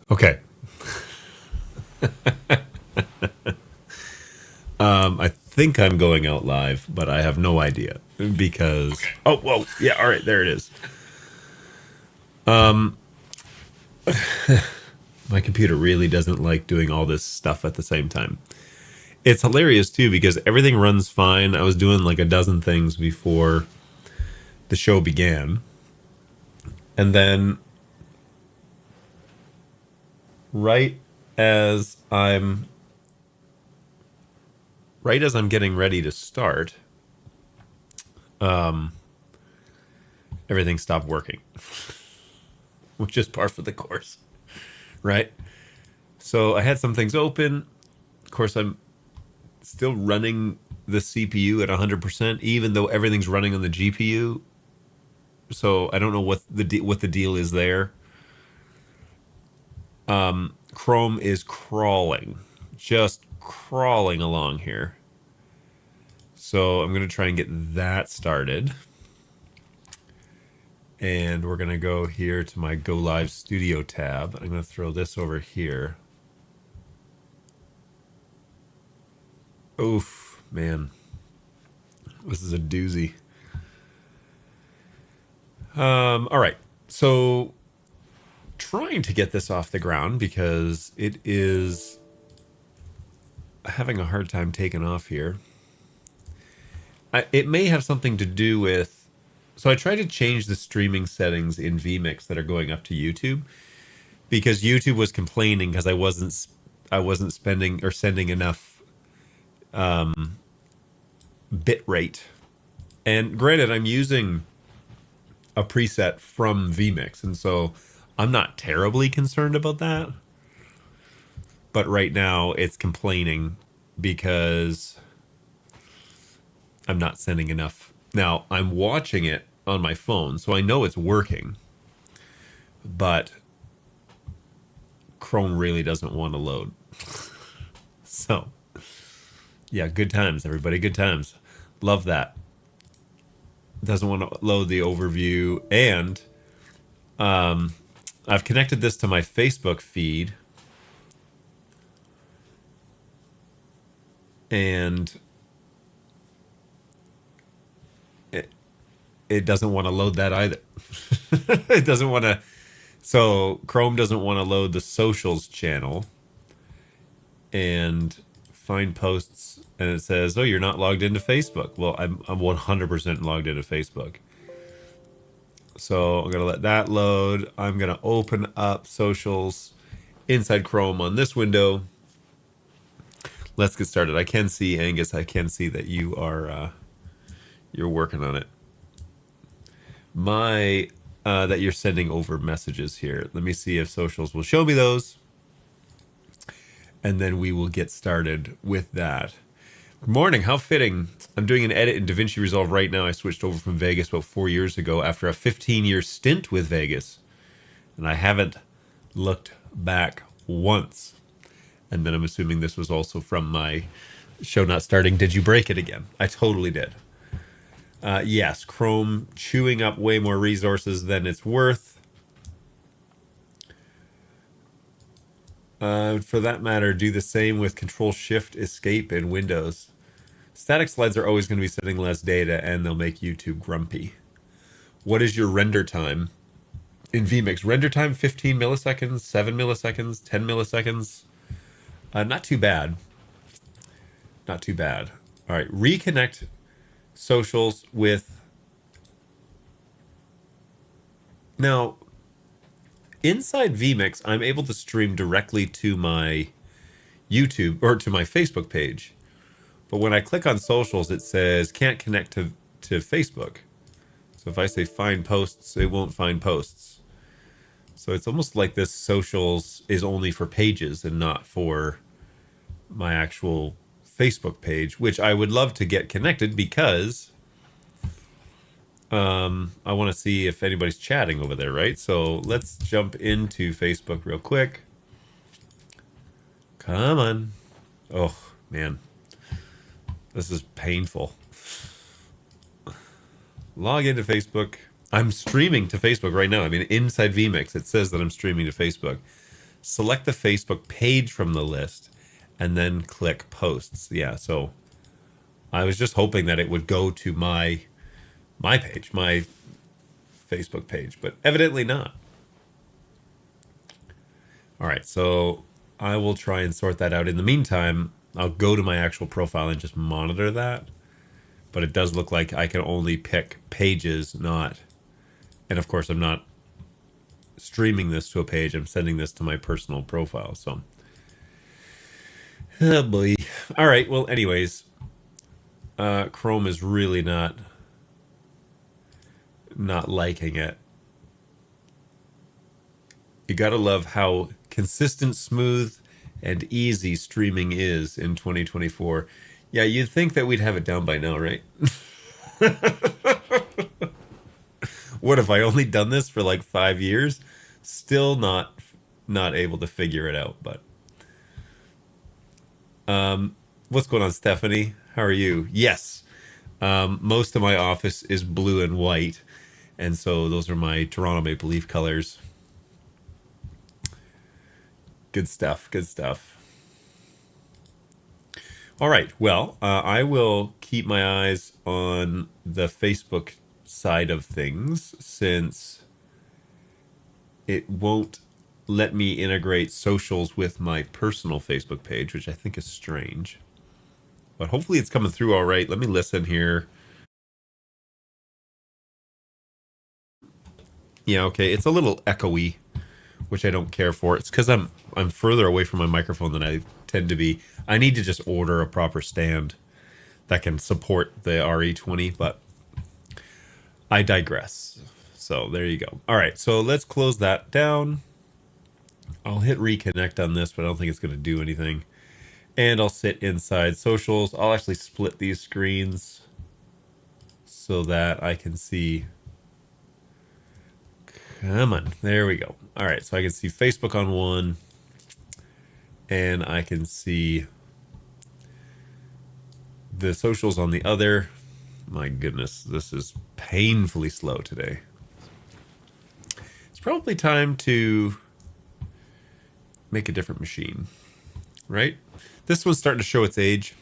Okay. I think I'm going out live, but I have no idea. because oh whoa yeah, all right, there it is. My computer really doesn't like doing all this stuff at the same time. It's hilarious too because everything runs fine. I was doing like a dozen things before the show began, and then right as I'm right as I'm getting ready to start, everything stopped working, which is par for the course, right? So I had some things open. Of course, I'm still running the CPU at 100%, even though everything's running on the GPU. So I don't know what the deal is there. Chrome is crawling, just crawling along here. So I'm going to try and get that started. And we're going to go here to my Go Live Studio tab. I'm going to throw this over here. Oof, man. This is a doozy. All right. So trying to get this off the ground because it is having a hard time taking off here. It may have something to do with. So I tried to change the streaming settings in vMix that are going up to YouTube because YouTube was complaining because I wasn't spending or sending enough bit rate. And granted, I'm using a preset from vMix, and so I'm not terribly concerned about that. But right now, it's complaining because I'm not sending enough. Now, I'm watching it on my phone, so I know it's working. But Chrome really doesn't want to load. So, yeah, good times, everybody. Good times. Love that. Doesn't want to load the overview. And I've connected this to my Facebook feed. And it doesn't want to load that either. It doesn't want to. So Chrome doesn't want to load the socials channel and find posts, and it says, "Oh, you're not logged into Facebook." Well, I'm 100% logged into Facebook. So I'm gonna let that load. I'm gonna open up socials inside Chrome on this window. Let's get started. I can see, Angus. I can see that you are you're working on it. My that you're sending over messages here. Let me see if socials will show me those, and then we will get started with that. Good morning. How fitting. I'm doing an edit in Davinci Resolve right now. I switched over from Vegas about 4 years ago after a 15-year stint with Vegas, and I haven't looked back once. And then I'm assuming this was also from my show not starting. Did you break it again? I totally did. Yes, Chrome chewing up way more resources than it's worth. For that matter, do the same with Control-Shift-Escape in Windows. Static slides are always going to be sending less data, and they'll make YouTube grumpy. What is your render time in vMix? Render time 15 milliseconds, 7 milliseconds, 10 milliseconds. Not too bad. Not too bad. All right, reconnect socials with. Now, inside vMix, I'm able to stream directly to my YouTube or to my Facebook page. But when I click on socials, it says can't connect to Facebook. So if I say find posts, it won't find posts. So it's almost like this socials is only for pages and not for my actual Facebook page, which I would love to get connected because I want to see if anybody's chatting over there, right? So let's jump into Facebook real quick. Come on. Oh, man. This is painful. Log into Facebook. I'm streaming to Facebook right now. I mean, inside vMix, it says that I'm streaming to Facebook. Select the Facebook page from the list and then click posts. Yeah, so I was just hoping that it would go to my my page, my Facebook page, but evidently not. All right, so I will try and sort that out. In the meantime, I'll go to my actual profile and just monitor that. But it does look like I can only pick pages, not. And of course, I'm not streaming this to a page. I'm sending this to my personal profile. So, oh boy. All right. Well, anyways, Chrome is really not liking it. You gotta love how consistent, smooth, and easy streaming is in 2024. Yeah, you'd think that we'd have it down by now, right? What if I only done this for like 5 years? Still not able to figure it out. But what's going on, Stephanie? How are you? Yes, most of my office is blue and white, and so those are my Toronto Maple Leaf colors. Good stuff. Good stuff. All right. Well, I will keep my eyes on the Facebook side of things since it won't let me integrate socials with my personal Facebook page, which I think is strange. But hopefully it's coming through all right. Let me listen here. Yeah, okay. It's a little echoey, which I don't care for. It's because I'm further away from my microphone than I tend to be. I need to just order a proper stand that can support the RE20, but I digress. So there you go. All right, so let's close that down. I'll hit reconnect on this, but I don't think it's going to do anything. And I'll sit inside socials. I'll actually split these screens so that I can see. Come on, there we go. All right, so I can see Facebook on one, and I can see the socials on the other. My goodness, this is painfully slow today. It's probably time to make a different machine, right? This one's starting to show its age,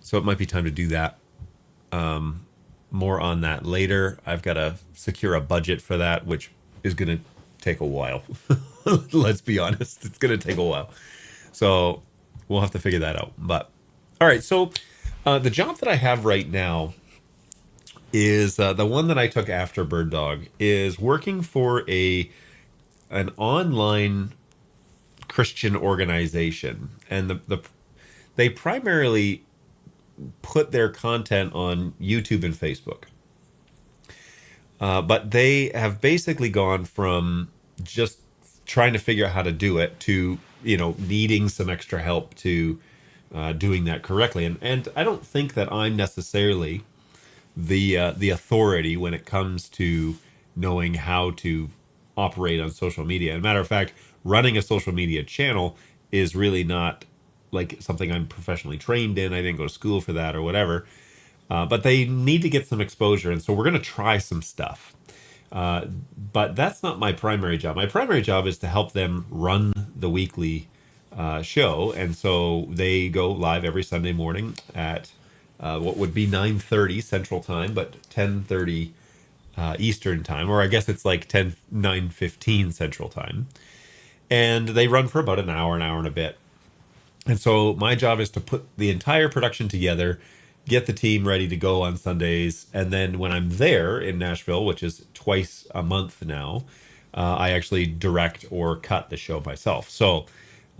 so it might be time to do that. More on that later. I've got to secure a budget for that, which is going to take a while. Let's be honest, it's going to take a while. So we'll have to figure that out. But all right, so the job that I have right now is the one that I took after Bird Dog, is working for an online Christian organization, and they primarily put their content on YouTube and Facebook. But they have basically gone from just trying to figure out how to do it to, needing some extra help to doing that correctly. And I don't think that I'm necessarily the authority when it comes to knowing how to operate on social media. As a matter of fact, running a social media channel is really not like something I'm professionally trained in. I didn't go to school for that or whatever. But they need to get some exposure, and so we're going to try some stuff. But that's not my primary job. My primary job is to help them run the weekly show, and so they go live every Sunday morning at what would be 9:30 Central Time, but 10:30 Eastern Time, or I guess it's like 9:15 Central Time. And they run for about an hour and a bit. And so my job is to put the entire production together, get the team ready to go on Sundays, and then when I'm there in Nashville, which is twice a month now, I actually direct or cut the show myself. So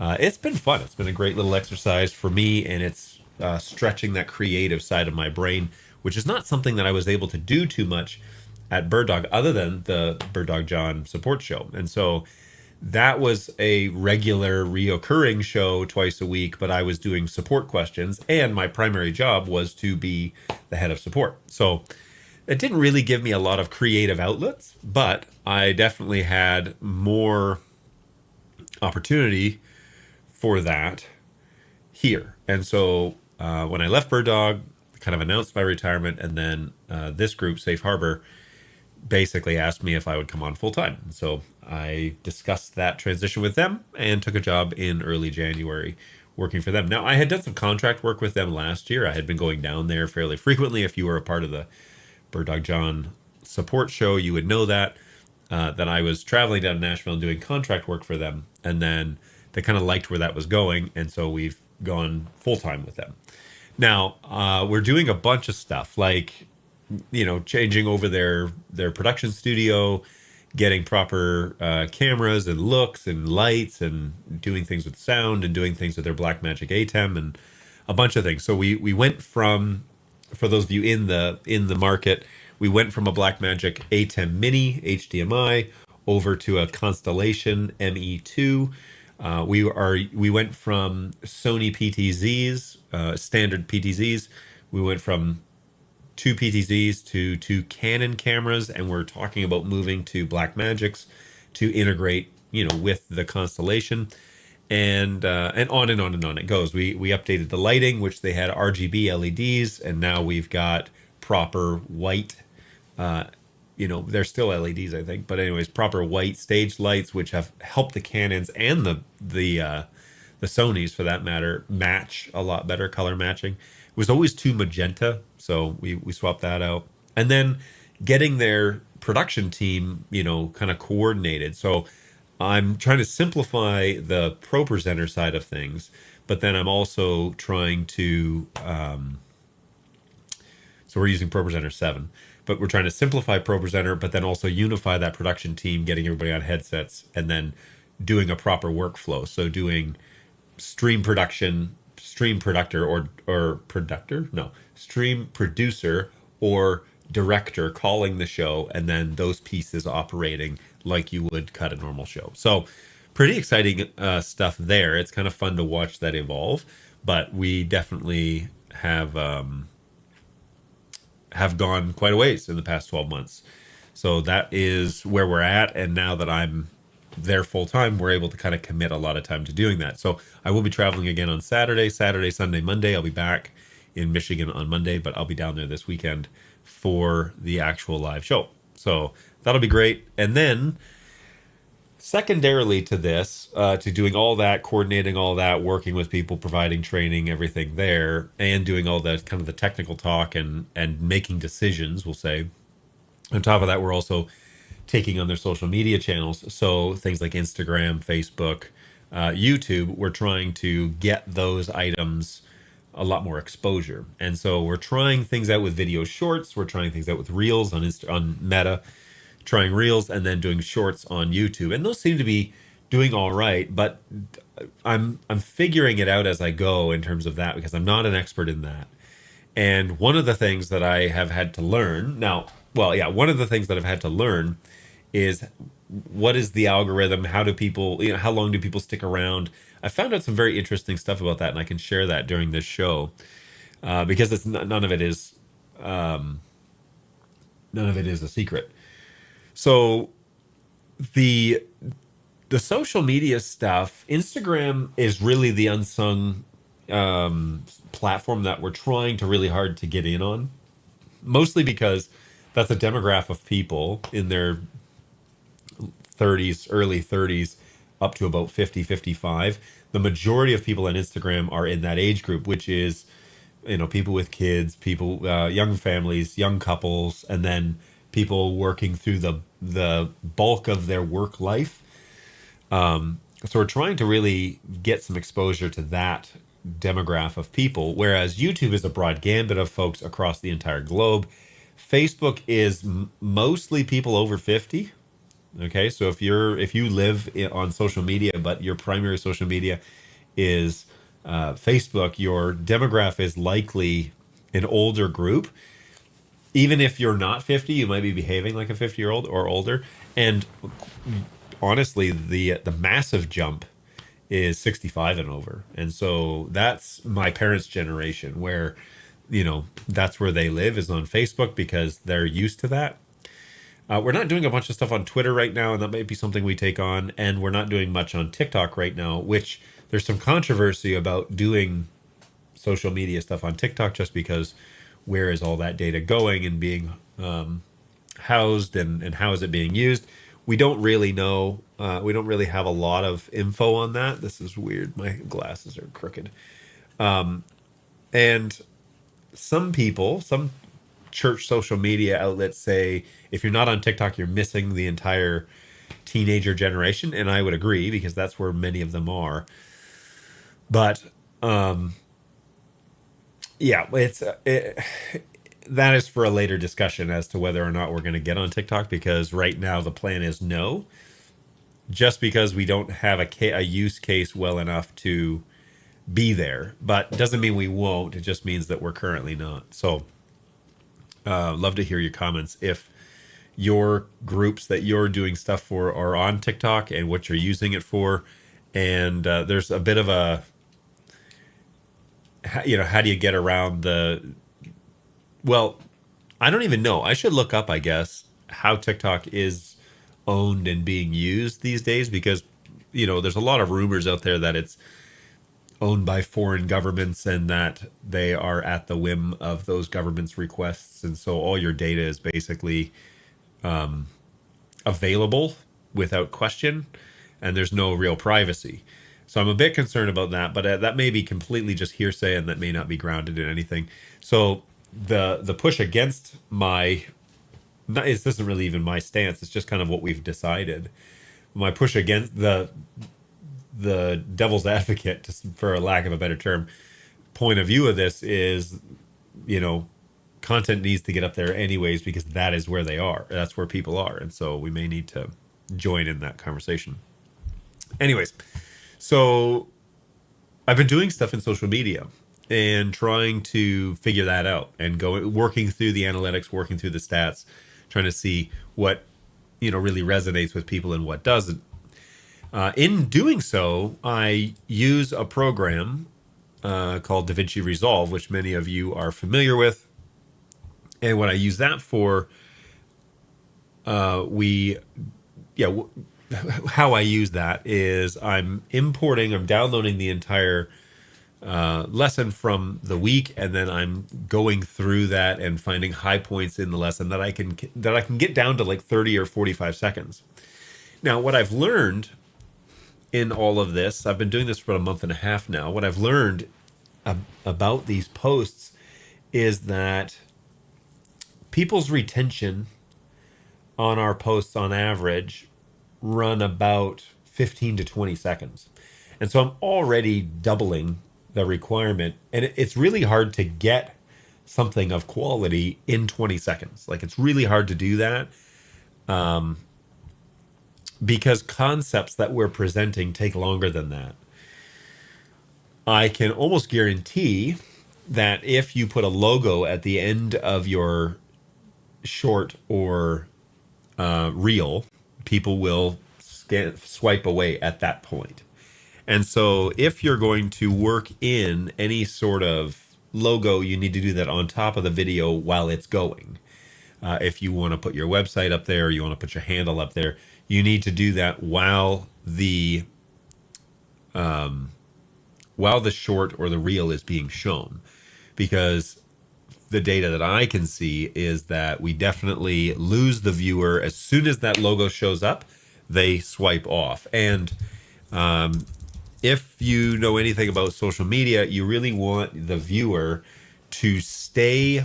it's been fun. It's been a great little exercise for me, and it's stretching that creative side of my brain, which is not something that I was able to do too much at Bird Dog, other than the Bird Dog John support show. And so that was a regular reoccurring show twice a week, but I was doing support questions, and my primary job was to be the head of support. So it didn't really give me a lot of creative outlets, but I definitely had more opportunity for that here. And so when I left Bird Dog, kind of announced my retirement, and then this group, Safe Harbor, basically asked me if I would come on full time. So I discussed that transition with them and took a job in early January working for them. Now, I had done some contract work with them last year. I had been going down there fairly frequently. If you were a part of the Bird Dog John support show, you would know that I was traveling down to Nashville and doing contract work for them, and then they kind of liked where that was going, and so we've gone full time with them. Now we're doing a bunch of stuff like changing over their production studio, getting proper cameras and looks and lights, and doing things with sound and doing things with their Blackmagic ATEM and a bunch of things. So we went from, for those of you in the market, we went from a Blackmagic ATEM Mini HDMI over to a Constellation ME2. We went from Sony PTZs, standard PTZs. We went from two PTZs to two Canon cameras, and we're talking about moving to Blackmagics to integrate, with the Constellation, and on and on and on it goes. We updated the lighting, which they had RGB LEDs, and now we've got proper white. They're still LEDs, I think, but anyways, proper white stage lights, which have helped the Canons and the Sonys, for that matter, match a lot better, color matching. It was always too magenta, so we swapped that out. And then getting their production team, kind of coordinated. So I'm trying to simplify the Pro Presenter side of things, but then I'm also trying to. So we're using Pro Presenter 7, but we're trying to simplify Pro Presenter, but then also unify that production team, getting everybody on headsets, and then doing a proper workflow. So doing stream production, stream productor, or productor, no, stream producer or director calling the show, and then those pieces operating like you would cut a normal show. So pretty exciting stuff there. It's kind of fun to watch that evolve, but we definitely have gone quite a ways in the past 12 months. So that is where we're at. And now that I'm there full time, we're able to kind of commit a lot of time to doing that. So I will be traveling again on Saturday, Sunday, Monday. I'll be back in Michigan on Monday, but I'll be down there this weekend for the actual live show. So that'll be great. And then secondarily to this, to doing all that, coordinating all that, working with people, providing training, everything there, and doing all the kind of the technical talk and making decisions, we'll say. On top of that, we're also taking on their social media channels. So things like Instagram, Facebook, YouTube, we're trying to get those items a lot more exposure. And so we're trying things out with video shorts. We're trying things out with reels on Meta, trying reels, and then doing shorts on YouTube. And those seem to be doing all right, but I'm figuring it out as I go in terms of that, because I'm not an expert in that. And one of the things that I have had to learn now, one of the things that I've had to learn is, what is the algorithm? How do people, how long do people stick around? I found out some very interesting stuff about that, and I can share that during this show, because none of it is a secret. So the social media stuff, Instagram is really the unsung platform that we're trying to really hard to get in on, mostly because that's a demographic of people in their 30s, early 30s, up to about 50, 55. The majority of people on Instagram are in that age group, which is, people with kids, people, young families, young couples, and then people working through the bulk of their work life. So we're trying to really get some exposure to that demographic of people, whereas YouTube is a broad gambit of folks across the entire globe. Facebook is mostly people over 50. Okay, so if you live on social media, but your primary social media is Facebook, your demographic is likely an older group. Even if you're not 50, you might be behaving like a 50-year-old or older. And honestly, the massive jump is 65 and over. And so that's my parents' generation, where, that's where they live, is on Facebook, because they're used to that. We're not doing a bunch of stuff on Twitter right now, and that might be something we take on. And we're not doing much on TikTok right now, which there's some controversy about doing social media stuff on TikTok, just because where is all that data going and being housed, and how is it being used? We don't really know. We don't really have a lot of info on that. This is weird. My glasses are crooked. And some church social media outlets say if you're not on TikTok, you're missing the entire teenager generation, and I would agree because that's where many of them are. But yeah, that is for a later discussion as to whether or not we're going to get on TikTok, because right now the plan is no, just because we don't have a use case well enough to be there. But doesn't mean we won't. It just means that we're currently not. So love to hear your comments if your groups that you're doing stuff for are on TikTok and what you're using it for. And there's a bit of a, how do you get around well, I don't even know. I should look up, I guess, how TikTok is owned and being used these days, because, there's a lot of rumors out there that it's owned by foreign governments and that they are at the whim of those governments' requests. And so all your data is basically available without question, and there's no real privacy. So I'm a bit concerned about that, but that may be completely just hearsay and that may not be grounded in anything. So the push against this isn't really even my stance. It's just kind of what we've decided. My push against the devil's advocate, for a lack of a better term, point of view of this is, content needs to get up there anyways, because that is where they are. That's where people are. And so we may need to join in that conversation. Anyways, so I've been doing stuff in social media and trying to figure that out and working through the analytics, working through the stats, trying to see what, really resonates with people and what doesn't. In doing so, I use a program called Davinci Resolve, which many of you are familiar with. And what I use that for, how I use that is I'm downloading the entire lesson from the week, and then I'm going through that and finding high points in the lesson that I can get down to like 30 or 45 seconds. Now, what I've learned in all of this, I've been doing this for about a month and a half now. What I've learned about these posts is that people's retention on our posts on average run about 15 to 20 seconds. And so I'm already doubling the requirement. And it's really hard to get something of quality in 20 seconds. Like, it's really hard to do that. Because concepts that we're presenting take longer than that. I can almost guarantee that if you put a logo at the end of your short or reel, people will swipe away at that point. And so if you're going to work in any sort of logo, you need to do that on top of the video while it's going. If you want to put your website up there, or you want to put your handle up there, you need to do that while the short or the reel is being shown, because the data that I can see is that we definitely lose the viewer as soon as that logo shows up. They swipe off. And if you know anything about social media, you really want the viewer to stay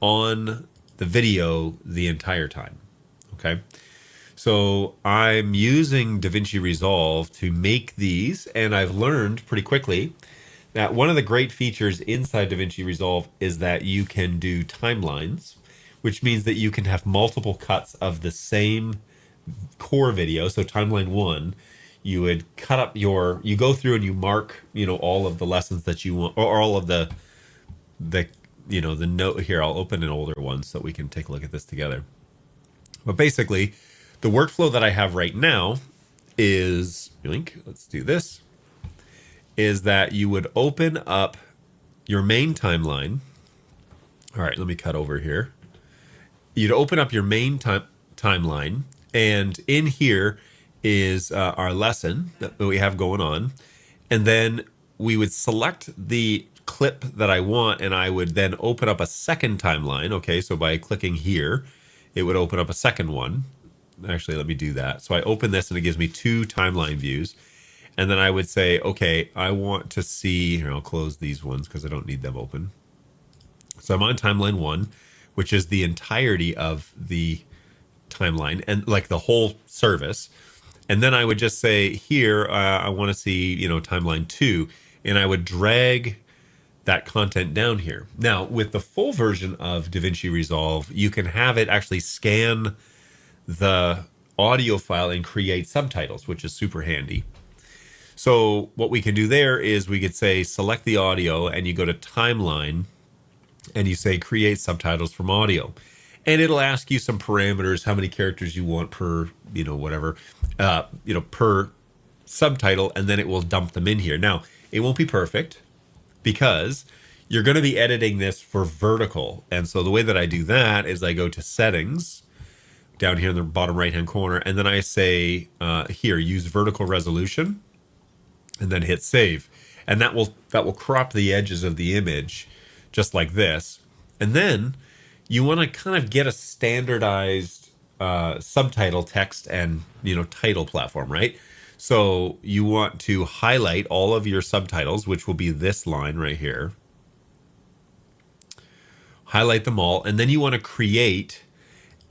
on the video the entire time. Okay. So I'm using Davinci Resolve to make these, and I've learned pretty quickly that one of the great features inside Davinci Resolve is that you can do timelines, which means that you can have multiple cuts of the same core video. So timeline 1, you would cut up you go through and you mark, all of the lessons that you want, or all of the note here. I'll open an older one so we can take a look at this together. But basically, the workflow that I have right now is, let's do this, is that you would open up your main timeline. All right, let me cut over here. You'd open up your main timeline, and in here is our lesson that we have going on. And then we would select the clip that I want, and I would then open up a second timeline. Okay, so by clicking here, it would open up a second one. Actually, let me do that. So I open this and it gives me 2 timeline views. And then I would say, okay, I want to see, here, I'll close these ones because I don't need them open. So I'm on timeline 1. which is the entirety of the timeline and like the whole service. And then I would just say here, I want to see, timeline 2, and I would drag that content down here. Now, with the full version of Davinci Resolve, you can have it actually scan the audio file and create subtitles, which is super handy. So what we can do there is we could say select the audio, and you go to timeline and you say create subtitles from audio. And it'll ask you some parameters, how many characters you want per, whatever, per subtitle, and then it will dump them in here. Now, it won't be perfect because you're going to be editing this for vertical. And so the way that I do that is I go to settings down here in the bottom right-hand corner, and then I say here, use vertical resolution, and then hit save. And that will crop the edges of the image just like this. And then you want to kind of get a standardized subtitle text and title platform, right? So you want to highlight all of your subtitles, which will be this line right here. Highlight them all, and then you want to create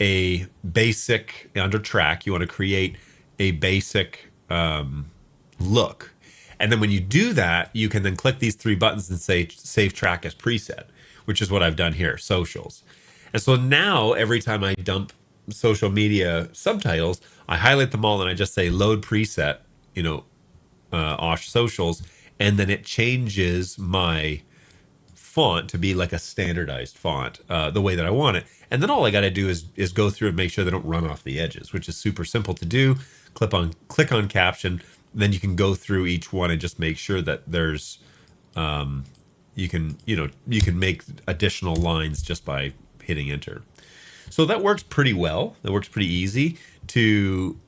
a basic, under track, you want to create a basic look. And then when you do that, you can then click these 3 buttons and say save track as preset, which is what I've done here, socials. And so now every time I dump social media subtitles, I highlight them all and I just say load preset, Osh socials, and then it changes my font to be like a standardized font, the way that I want it. And then all I got to do is go through and make sure they don't run off the edges, which is super simple to do. Click on caption, then you can go through each one and just make sure that there's you can make additional lines just by hitting enter. So that works pretty well. That works pretty easy to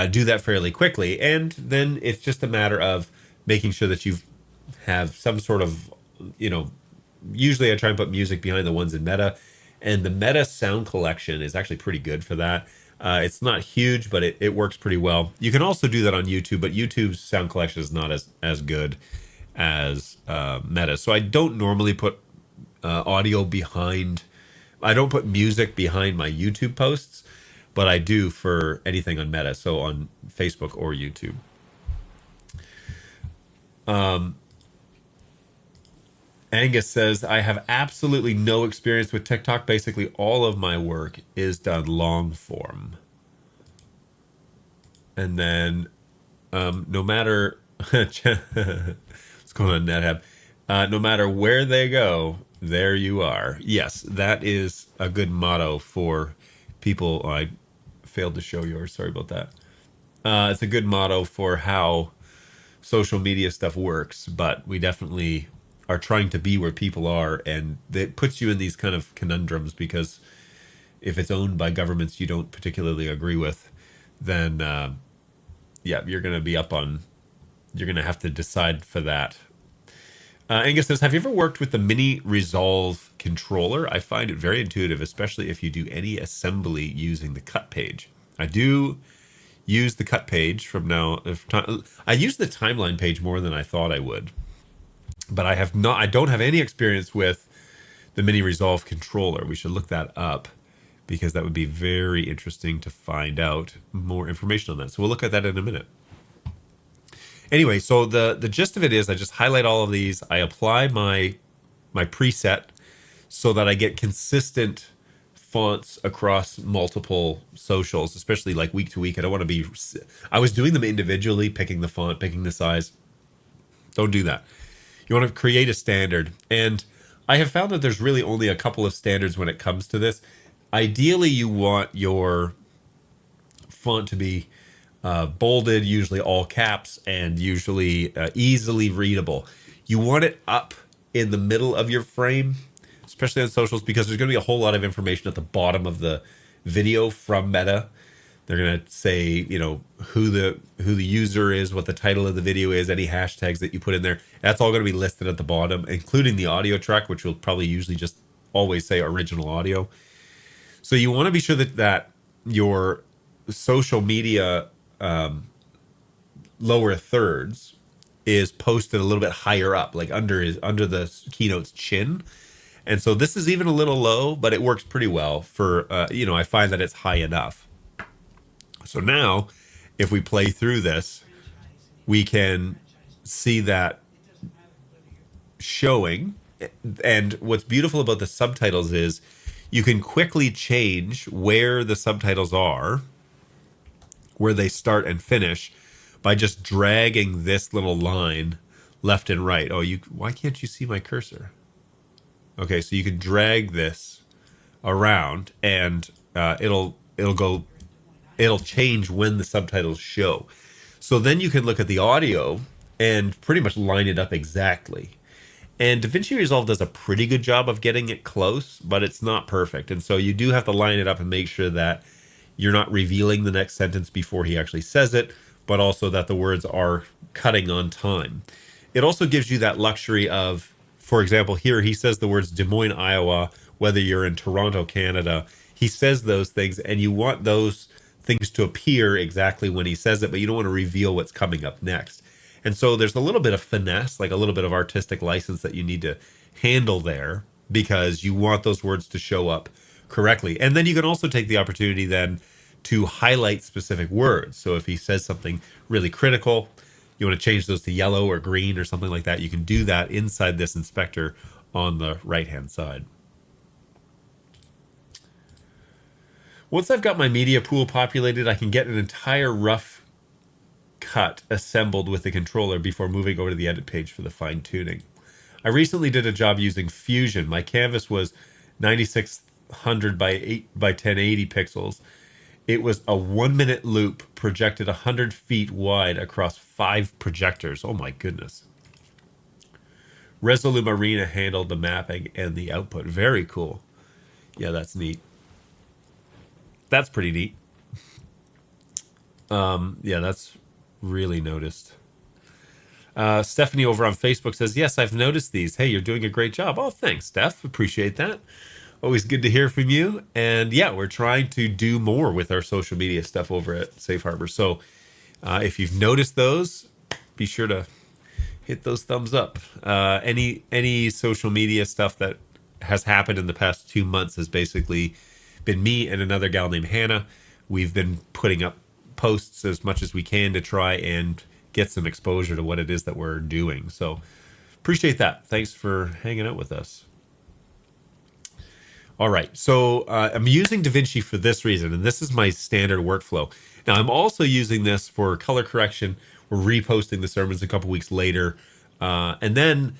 do that fairly quickly. And then it's just a matter of making sure that you have some sort of, usually I try and put music behind the ones in Meta. And the Meta sound collection is actually pretty good for that. It's not huge, but it works pretty well. You can also do that on YouTube, but YouTube's sound collection is not as good as Meta. So I don't normally put audio behind. I don't put music behind my YouTube posts, but I do for anything on Meta, so on Facebook or YouTube. Angus says, I have absolutely no experience with TikTok. Basically, all of my work is done long form. And then no matter what's going on, NetHab? No matter where they go, there you are. Yes, that is a good motto for people. Oh, I failed to show yours. Sorry about that. It's a good motto for how social media stuff works, but we definitely are trying to be where people are, and it puts you in these kind of conundrums because if it's owned by governments you don't particularly agree with, then you're going to be you're going to have to decide for that. Angus says, have you ever worked with the Mini Resolve controller? I find it very intuitive, especially if you do any assembly using the cut page. I do use the cut page from now. I use the timeline page more than I thought I would, but I don't have any experience with the Mini Resolve controller. We should look that up because that would be very interesting to find out more information on that. So we'll look at that in a minute. Anyway, so the gist of it is I just highlight all of these. I apply my preset so that I get consistent fonts across multiple socials, especially like week to week. I was doing them individually, picking the font, picking the size. Don't do that. You want to create a standard. And I have found that there's really only a couple of standards when it comes to this. Ideally, you want your font to be bolded, usually all caps, and usually easily readable. You want it up in the middle of your frame, especially on socials, because there's going to be a whole lot of information at the bottom of the video from Meta. They're going to say, who the user is, what the title of the video is, any hashtags that you put in there. That's all going to be listed at the bottom, including the audio track, which will probably usually just always say original audio. So you want to be sure that your social media lower thirds is posted a little bit higher up, like under the keynote's chin. And so this is even a little low, but it works pretty well for, I find that it's high enough. So now if we play through this, we can see that showing. And what's beautiful about the subtitles is you can quickly change where the subtitles are, where they start and finish, by just dragging this little line left and right. Why can't you see my cursor? Okay, so you can drag this around, and it'll change when the subtitles show. So then you can look at the audio and pretty much line it up exactly. And Davinci Resolve does a pretty good job of getting it close, but it's not perfect. And so you do have to line it up and make sure that you're not revealing the next sentence before he actually says it, but also that the words are cutting on time. It also gives you that luxury of, for example, here he says the words Des Moines, Iowa, whether you're in Toronto, Canada. He says those things, and you want those things to appear exactly when he says it, but you don't want to reveal what's coming up next. And so there's a little bit of finesse, like a little bit of artistic license that you need to handle there, because you want those words to show up correctly. And then you can also take the opportunity then to highlight specific words. So if he says something really critical, you want to change those to yellow or green or something like that, you can do that inside this inspector on the right-hand side. Once I've got my media pool populated, I can get an entire rough cut assembled with the controller before moving over to the edit page for the fine tuning. I recently did a job using Fusion. My canvas was 9600 by 1080 pixels. It was a 1-minute loop projected 100 feet wide across 5 projectors. Oh my goodness. Resolve Arena handled the mapping and the output. Very cool. Yeah, that's neat. That's pretty neat. Yeah, that's really noticed. Stephanie over on Facebook says, yes, I've noticed these. Hey, you're doing a great job. Oh, thanks, Steph. Appreciate that. Always good to hear from you. And yeah, we're trying to do more with our social media stuff over at Safe Harbor. So if you've noticed those, be sure to hit those thumbs up. Any social media stuff that has happened in the past 2 months has basically been me and another gal named Hannah. We've been putting up posts as much as we can to try and get some exposure to what it is that we're doing. So appreciate that. Thanks for hanging out with us. All right, so I'm using Davinci for this reason, and this is my standard workflow. Now, I'm also using this for color correction. We're reposting the sermons a couple weeks later. And then,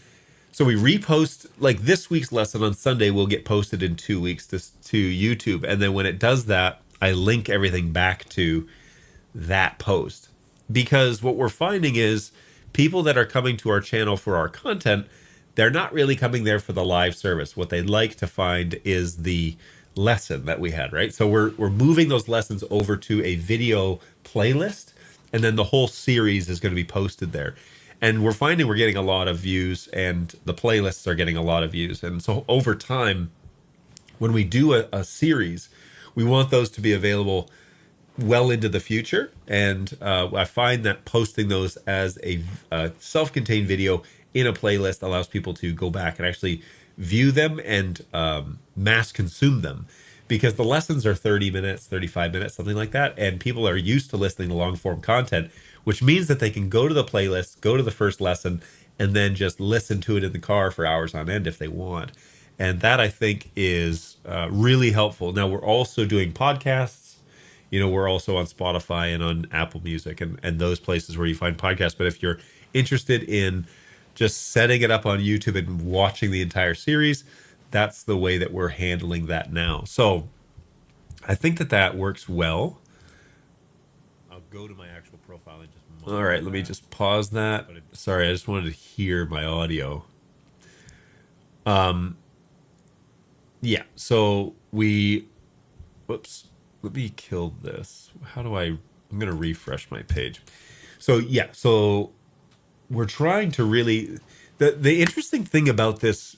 so we repost, like this week's lesson on Sunday will get posted in 2 weeks to YouTube. And then when it does that, I link everything back to that post. Because what we're finding is people that are coming to our channel for our content, they're not really coming there for the live service. What they'd like to find is the lesson that we had, right? So we're moving those lessons over to a video playlist, and then the whole series is going to be posted there. And we're finding we're getting a lot of views, and the playlists are getting a lot of views. And so over time, when we do a series, we want those to be available well into the future. And I find that posting those as a self-contained video in a playlist allows people to go back and actually view them and mass consume them, because the lessons are 30 minutes, 35 minutes, something like that. And people are used to listening to long form content, which means that they can go to the playlist, go to the first lesson, and then just listen to it in the car for hours on end if they want. And that, I think, is really helpful. Now, we're also doing podcasts. We're also on Spotify and on Apple Music and those places where you find podcasts. But if you're interested in just setting it up on YouTube and watching the entire series, that's the way that we're handling that now. So I think that works well. I'll go to my actual profile and just... All right, let me just pause that. Sorry, I just wanted to hear my audio. Yeah, so whoops, let me kill this. I'm going to refresh my page. So yeah, so we're trying to really, the interesting thing about this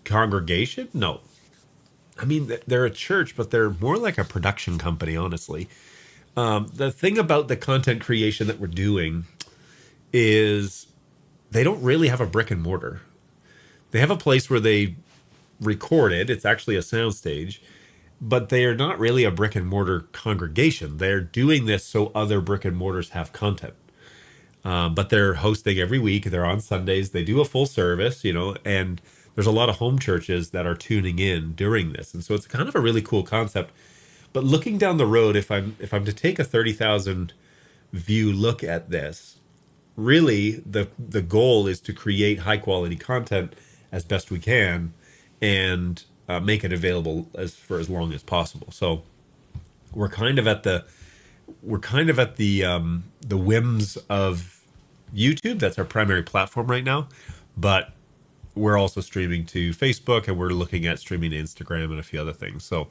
congregation, they're a church, but they're more like a production company, honestly. The thing about the content creation that we're doing is they don't really have a brick and mortar. They have a place where they recorded. It's actually a soundstage, but they are not really a brick and mortar congregation. They're doing this so other brick and mortars have content. But they're hosting every week. They're on Sundays. They do a full service, and there's a lot of home churches that are tuning in during this. And so it's kind of a really cool concept. But looking down the road, if I'm to take a 30,000 view look at this, really the goal is to create high quality content as best we can and make it available for as long as possible. So we're kind of at the the whims of YouTube. That's our primary platform right now, but we're also streaming to Facebook, and we're looking at streaming to Instagram and a few other things. So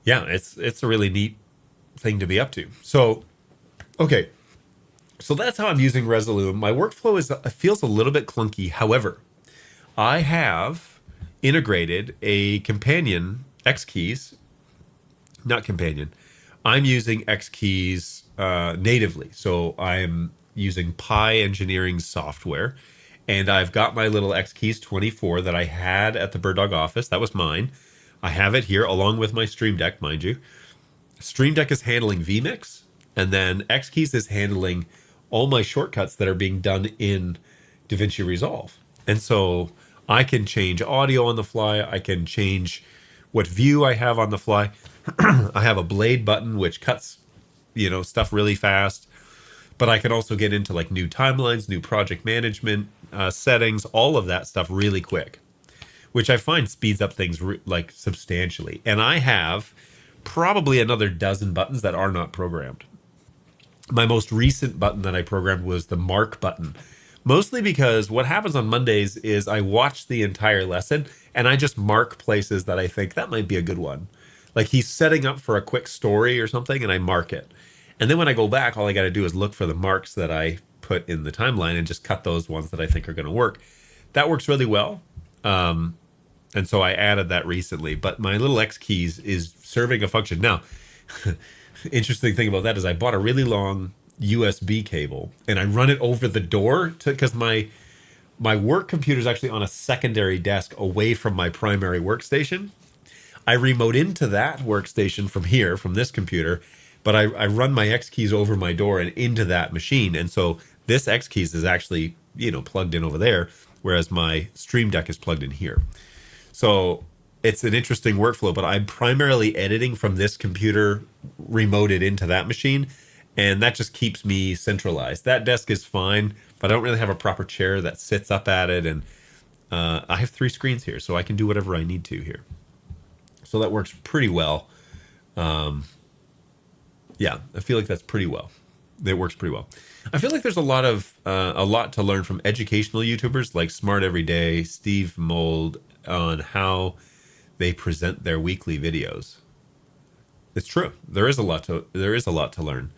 yeah, it's a really neat thing to be up to. So okay, so that's how I'm using Resolume. My workflow feels a little bit clunky. However, I have integrated a companion X keys, not companion. I'm using X keys natively. So I'm using Pi Engineering software, and I've got my little X keys 24 that I had at the Bird Dog office. That was mine. I have it here along with my Stream Deck, mind you. Stream Deck is handling vMix, and then X keys is handling all my shortcuts that are being done in Davinci Resolve. And so I can change audio on the fly. I can change what view I have on the fly. I have a blade button which cuts, stuff really fast. But I can also get into like new timelines, new project management settings, all of that stuff really quick, which I find speeds up things like substantially. And I have probably another dozen buttons that are not programmed. My most recent button that I programmed was the mark button, mostly because what happens on Mondays is I watch the entire lesson and I just mark places that I think that might be a good one. Like he's setting up for a quick story or something, and I mark it. And then when I go back, all I got to do is look for the marks that I put in the timeline and just cut those ones that I think are going to work. That works really well. And so I added that recently. But my little X keys is serving a function. Now, interesting thing about that is I bought a really long USB cable and I run it over the door because my work computer is actually on a secondary desk away from my primary workstation. I remote into that workstation from here, from this computer, but I run my X keys over my door and into that machine. And so this X keys is actually, plugged in over there, whereas my Stream Deck is plugged in here. So it's an interesting workflow, but I'm primarily editing from this computer remoted into that machine. And that just keeps me centralized. That desk is fine, but I don't really have a proper chair that sits up at it. And I have 3 screens here, so I can do whatever I need to here. So that works pretty well. Yeah, I feel like that's pretty well. It works pretty well. I feel like there's a lot to learn from educational YouTubers like Smart Everyday, Steve Mold, on how they present their weekly videos. It's true. There is a lot to learn,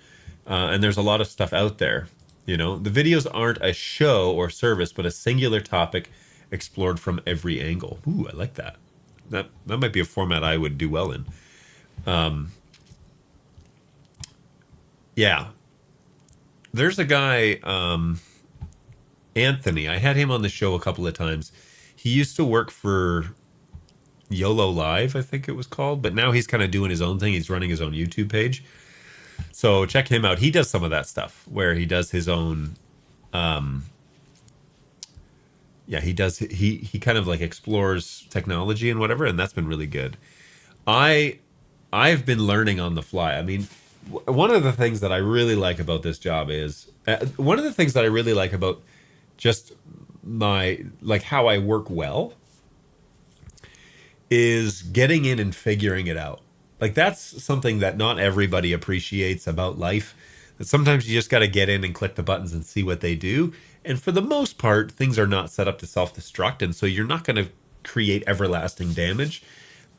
and there's a lot of stuff out there. The videos aren't a show or service, but a singular topic explored from every angle. Ooh, I like that. That might be a format I would do well in. Yeah. There's a guy, Anthony. I had him on the show a couple of times. He used to work for YOLO Live, I think it was called, but now he's kind of doing his own thing. He's running his own YouTube page. So check him out. He does some of that stuff where he does his own he kind of like explores technology and whatever, and that's been really good. I've been learning on the fly. I mean, one of the things that I really like about this job is one of the things that I really like about just how I work well is getting in and figuring it out. Like that's something that not everybody appreciates about life. That sometimes you just got to get in and click the buttons and see what they do. And for the most part, things are not set up to self-destruct, and so you're not going to create everlasting damage.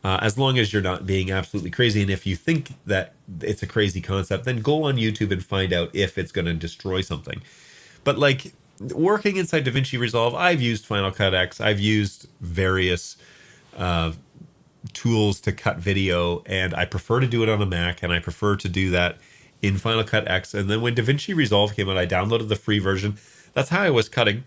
As long as you're not being absolutely crazy. And if you think that it's a crazy concept, then go on YouTube and find out if it's going to destroy something. But like working inside Davinci Resolve, I've used Final Cut X. I've used various tools to cut video, and I prefer to do it on a Mac, and I prefer to do that in Final Cut X. And then when Davinci Resolve came out, I downloaded the free version. That's how I was cutting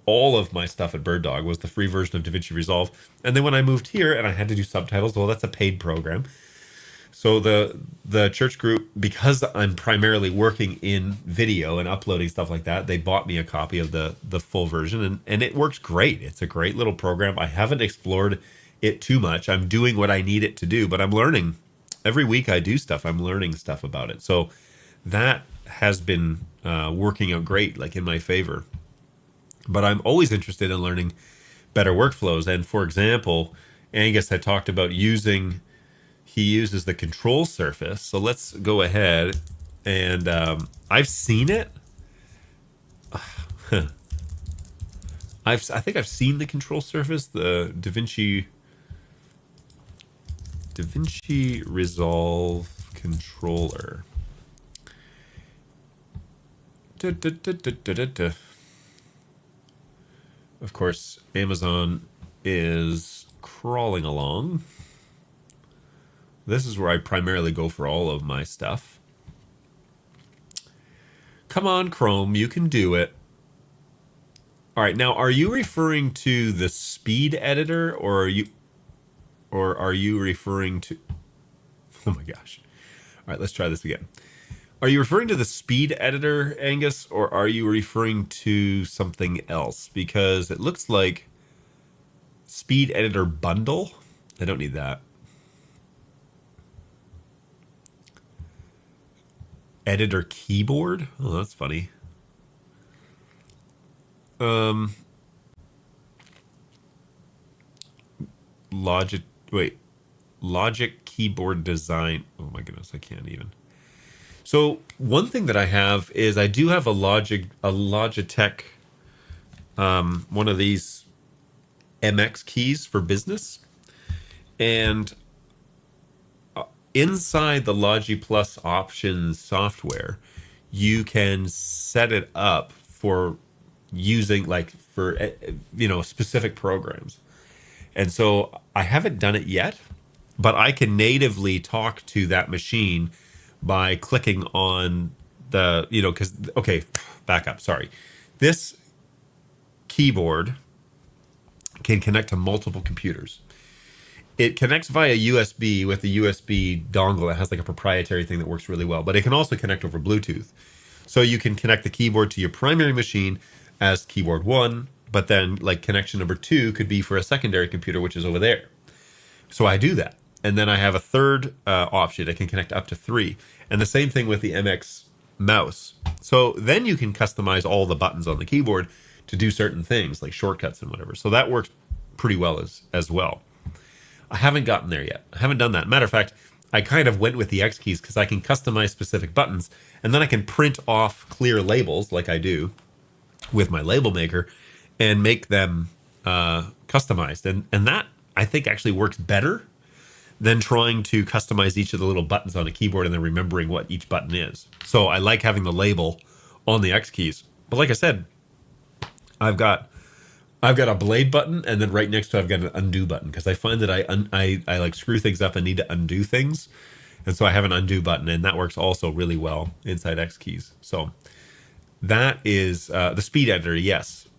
all of my stuff at Bird Dog was the free version of Davinci Resolve. And then when I moved here and I had to do subtitles, well, that's a paid program. So the church group, because I'm primarily working in video and uploading stuff like that, they bought me a copy of the full version, and it works great. It's a great little program. I haven't explored it too much. I'm doing what I need it to do, but I'm learning. Every week I do stuff, I'm learning stuff about it. So that has been working out great, like in my favor. But I'm always interested in learning better workflows. And for example, Angus had talked about he uses the control surface. So let's go ahead and I've seen it. I think I've seen the control surface, the Davinci Resolve controller. Of course, Amazon is crawling along. This is where I primarily go for all of my stuff. Come on, Chrome, you can do it. All right, now are you referring to the speed editor, or are you referring to? Oh my gosh! All right, let's try this again. Are you referring to the speed editor, Angus, or are you referring to something else? Because it looks like speed editor bundle. I don't need that. Editor keyboard. Oh, that's funny. Logic keyboard design. Oh my goodness, I can't even. So one thing that I have is I do have a Logitech, one of these MX keys for business, and inside the Logi Plus options software, you can set it up for using specific programs. And so I haven't done it yet, but I can natively talk to that machine by clicking on back up. Sorry. This keyboard can connect to multiple computers. It connects via USB with a USB dongle that has like a proprietary thing that works really well, but it can also connect over Bluetooth. So you can connect the keyboard to your primary machine as keyboard 1, but then like connection number 2 could be for a secondary computer, which is over there. So I do that. And then I have a third option. I can connect up to 3. And the same thing with the MX mouse. So then you can customize all the buttons on the keyboard to do certain things like shortcuts and whatever. So that works pretty well as well. I haven't gotten there yet. I haven't done that. Matter of fact, I kind of went with the X keys because I can customize specific buttons, and then I can print off clear labels like I do with my label maker and make them customized. And that, I think, actually works better than trying to customize each of the little buttons on a keyboard and then remembering what each button is. So I like having the label on the X keys. But like I said, I've got a blade button, and then right next to it, I've got an undo button because I find that I like screw things up and need to undo things. And so I have an undo button, and that works also really well inside X keys. So that is the speed editor. Yes,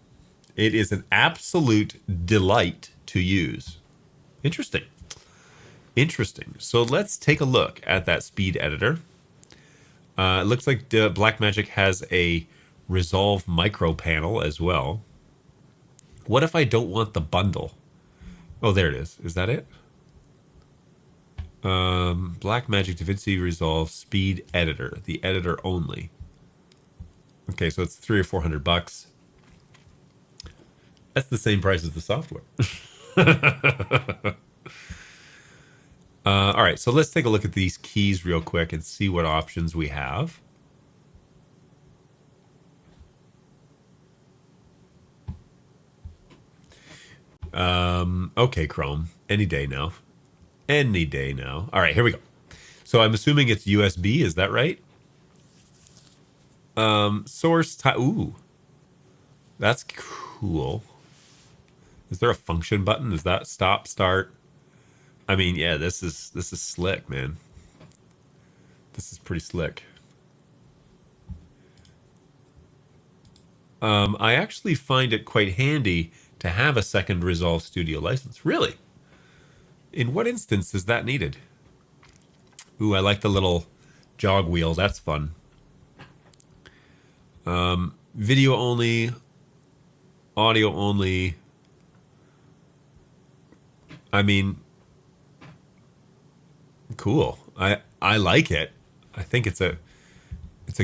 it is an absolute delight to use. Interesting. So let's take a look at that speed editor. It looks like Blackmagic has a Resolve micro panel as well. What if I don't want the bundle? Oh, there it is. Is that it? Blackmagic Davinci Resolve Speed Editor, the editor only. Okay, so it's $300 or $400. That's the same price as the software. All right, so let's take a look at these keys real quick and see what options we have. Okay, Chrome. Any day now. All right, here we go. So I'm assuming it's USB. Is that right? Source type. Ooh, that's cool. Is there a function button? Is that stop, start? I mean, yeah, this is slick, man. This is pretty slick. I actually find it quite handy to have a second Resolve Studio license. Really? In what instance is that needed? Ooh, I like the little jog wheel. That's fun. Video only, audio only. I mean, cool. I like it. I think it's a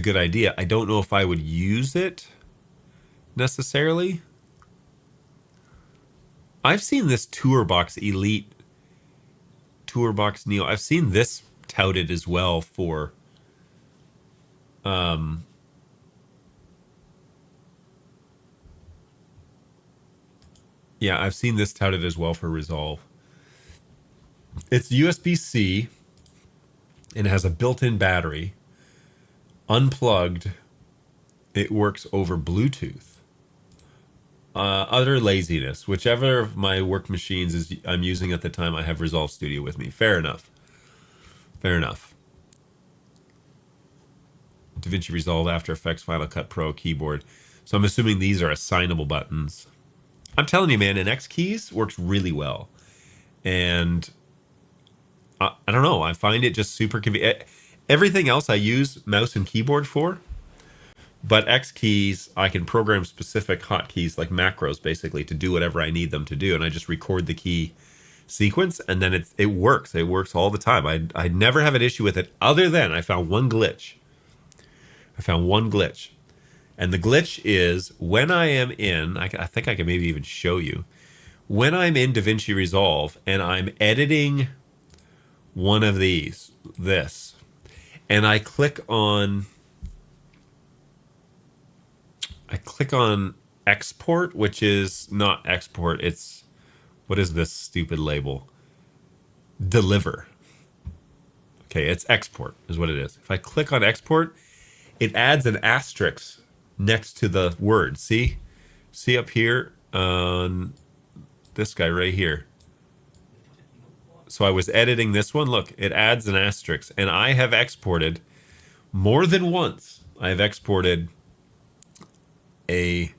good idea. I don't know if I would use it necessarily. I've seen this Tourbox Elite, Tourbox Neo. I've seen this touted as well for yeah, I've seen this touted as well for Resolve. It's USB-C and it has a built-in battery. Unplugged, it works over Bluetooth. Utter laziness. Whichever of my work machines is I'm using at the time, I have Resolve Studio with me. Fair enough. Fair enough. Davinci Resolve, After Effects, Final Cut Pro, keyboard. So I'm assuming these are assignable buttons. I'm telling you, man, an X keys works really well. And I don't know. I find it just super convenient. Everything else I use mouse and keyboard for, but X keys, I can program specific hotkeys like macros basically to do whatever I need them to do. And I just record the key sequence and then it works. It works all the time. I never have an issue with it other than I found one glitch. And the glitch is when I am in, I think I can maybe even show you, when I'm in Davinci Resolve and I'm editing one of these, this, and I click on export, which is not export, it's, what is this stupid label? Deliver. Okay, it's export is what it is. If I click on export, it adds an asterisk next to the word. See up here on this guy right here. So I was editing this one. Look, it adds an asterisk. And I have exported more than once. I have exported a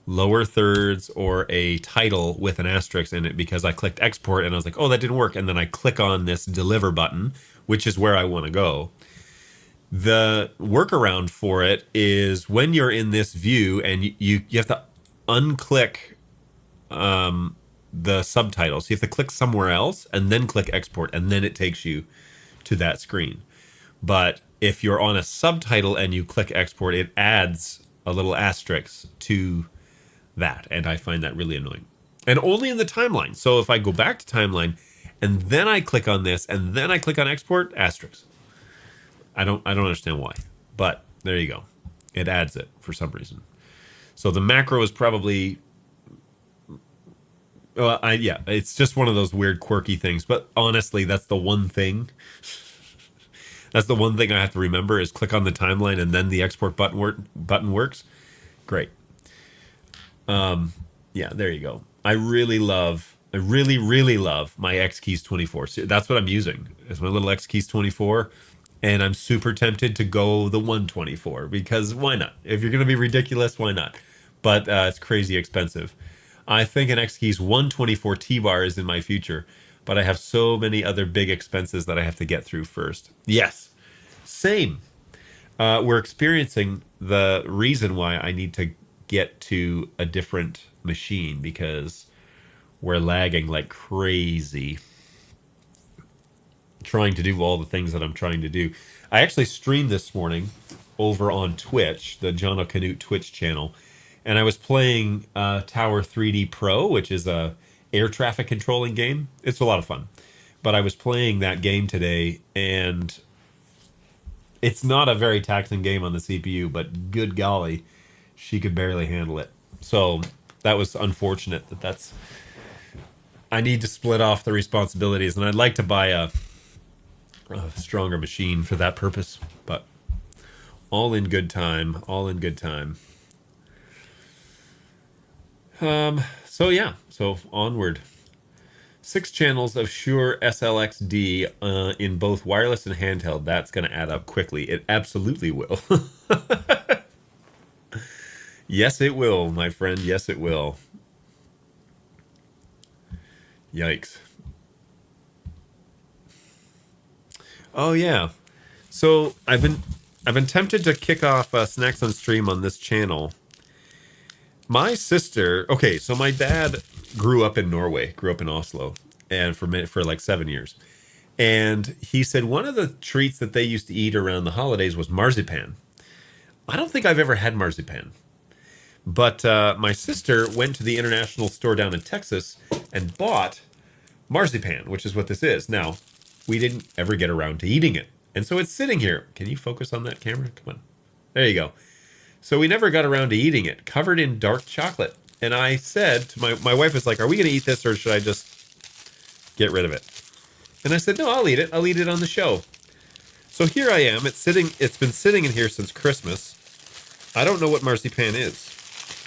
lower thirds or a title with an asterisk in it because I clicked export and I was like, oh, that didn't work. And then I click on this deliver button, which is where I want to go. The workaround for it is when you're in this view and you have to unclick the subtitles. You have to click somewhere else and then click export, and then it takes you to that screen. But if you're on a subtitle and you click export, it adds a little asterisk to that, and I find that really annoying. And only in the timeline. So if I go back to timeline and then I click on this and then I click on export, asterisk. I don't understand why, but there you go. It adds it for some reason. So the macro is probably, well, yeah, it's just one of those weird quirky things. But honestly, that's the one thing. That's the one thing I have to remember is click on the timeline and then the export button works. Great. Yeah, there you go. I really love my X Keys 24. So that's what I'm using. It's my little X Keys 24. And I'm super tempted to go the 124 because why not? If you're going to be ridiculous, why not? But it's crazy expensive. I think an X Keys 124 T-Bar is in my future, but I have so many other big expenses that I have to get through first. Yes, same. We're experiencing the reason why I need to get to a different machine because we're lagging like crazy trying to do all the things that I'm trying to do. I actually streamed this morning over on Twitch, the John O'Canute Twitch channel, and I was playing Tower 3D Pro, which is a air traffic controlling game. It's a lot of fun. But I was playing that game today, and it's not a very taxing game on the CPU, but good golly, she could barely handle it. So that was unfortunate that's... I need to split off the responsibilities, and I'd like to buy a stronger machine for that purpose, but all in good time. So yeah, so onward. 6 channels of Shure SLXD in both wireless and handheld. That's going to add up quickly. It absolutely will. Yes, it will, my friend. Yes, it will. Yikes. Oh yeah. So I've been tempted to kick off snacks on stream on this channel. My sister. Okay, so my dad grew up in Norway, grew up in Oslo, and for like 7 years. And he said one of the treats that they used to eat around the holidays was marzipan. I don't think I've ever had marzipan. But my sister went to the international store down in Texas and bought marzipan, which is what this is. Now, we didn't ever get around to eating it. And so it's sitting here. Can you focus on that camera? Come on. There you go. So we never got around to eating it, covered in dark chocolate. And I said to my wife is like, are we going to eat this or should I just get rid of it? And I said, no, I'll eat it. I'll eat it on the show. So here I am. It's been sitting in here since Christmas. I don't know what marzipan is.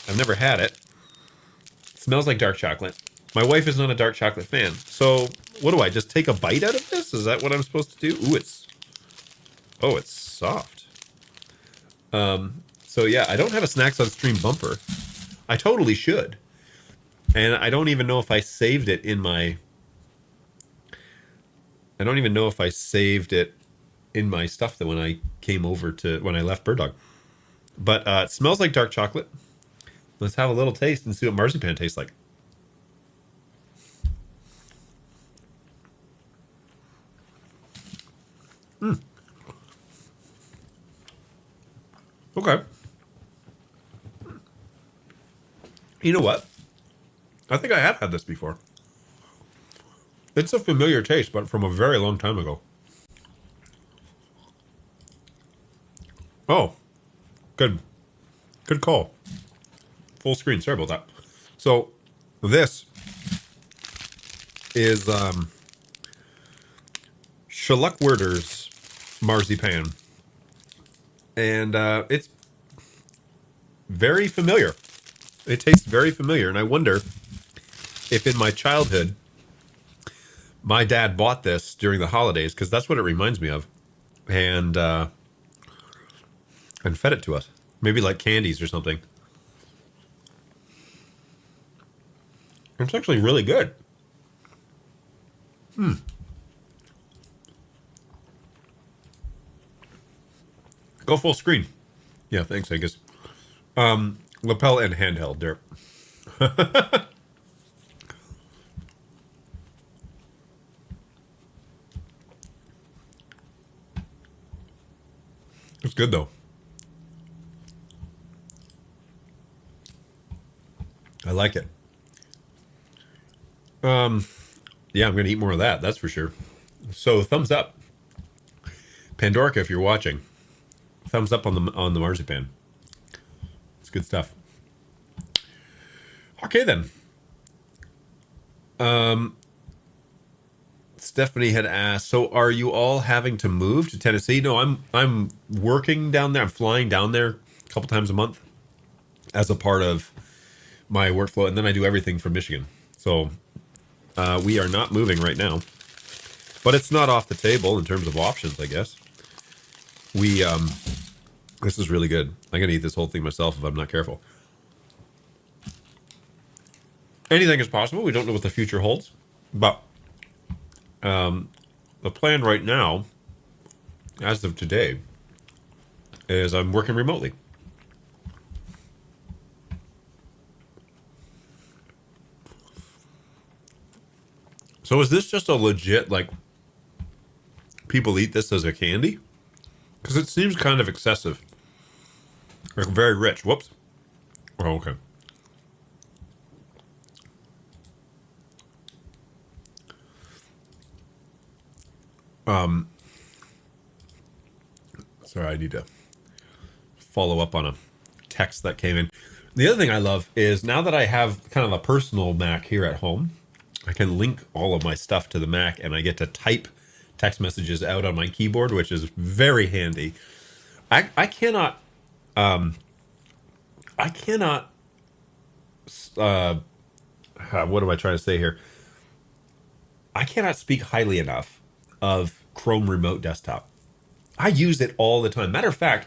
I've never had it. It smells like dark chocolate. My wife is not a dark chocolate fan. So what do I just take a bite out of this? Is that what I'm supposed to do? Ooh, it's soft. So yeah, I don't have a snacks on stream bumper. I totally should. And I don't even know if I saved it in my stuff that when I left Bird Dog. But it smells like dark chocolate. Let's have a little taste and see what marzipan tastes like. Okay. You know what? I think I have had this before. It's a familiar taste, but from a very long time ago. Oh, good. Good call. Full screen. Sorry about that. So, this is Schlückwerder's marzipan. And it's very familiar. It tastes very familiar. And I wonder if in my childhood, my dad bought this during the holidays, because that's what it reminds me of. And fed it to us. Maybe like candies or something. It's actually really good. Go full screen. Yeah, thanks, Angus. Lapel and handheld there. It's good though. I like it. Yeah, I'm gonna eat more of that. That's for sure. So thumbs up, Pandorica, if you're watching. Thumbs up on the marzipan. It's good stuff. Okay then. Stephanie had asked, so are you all having to move to Tennessee? No, I'm working down there. I'm flying down there a couple times a month as a part of my workflow, and then I do everything from Michigan. So we are not moving right now, but it's not off the table in terms of options, I guess. This is really good. I'm gonna eat this whole thing myself if I'm not careful. Anything is possible. We don't know what the future holds, but the plan right now, as of today, is I'm working remotely. So is this just a legit, like, people eat this as a candy? Because it seems kind of excessive. Like, very rich. Whoops. Oh, okay. Sorry, I need to follow up on a text that came in. The other thing I love is now that I have kind of a personal Mac here at home, I can link all of my stuff to the Mac and I get to type text messages out on my keyboard, which is very handy. I cannot what am I trying to say here? I cannot speak highly enough of Chrome Remote Desktop. I use it all the time. Matter of fact,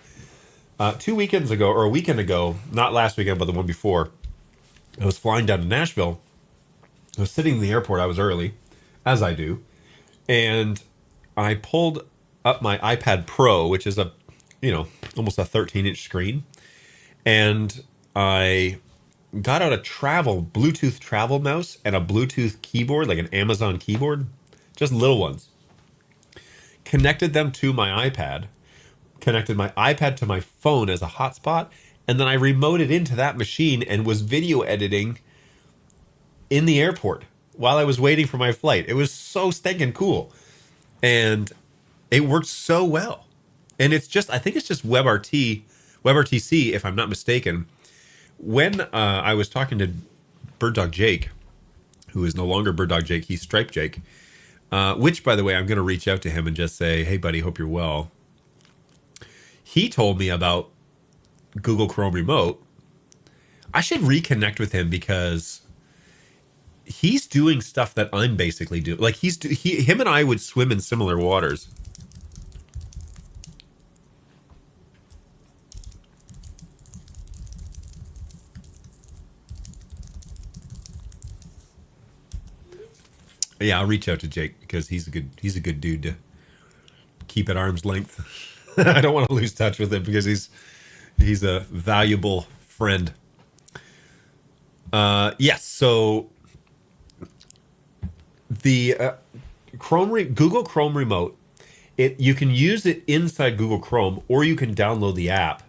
2 weekends ago, or a weekend ago, not last weekend, but the one before, I was flying down to Nashville. I was sitting in the airport. I was early, as I do, and I pulled up my iPad Pro, which is almost a 13-inch screen, and I got out a Bluetooth travel mouse and a Bluetooth keyboard, like an Amazon keyboard, just little ones. Connected them to my iPad, connected my iPad to my phone as a hotspot, and then I remoted into that machine and was video editing in the airport while I was waiting for my flight. It was so stinking cool. And it worked so well. And I think it's just WebRTC, if I'm not mistaken. When I was talking to Bird Dog Jake, who is no longer Bird Dog Jake, he's Stripe Jake, which, by the way, I'm going to reach out to him and just say, hey, buddy, hope you're well. He told me about Google Chrome Remote. I should reconnect with him because he's doing stuff that I'm basically doing. Like him and I would swim in similar waters. Yeah, I'll reach out to Jake because he's a good dude to keep at arm's length. I don't want to lose touch with him because he's a valuable friend. Yes, so the Google Chrome Remote, you can use it inside Google Chrome, or you can download the app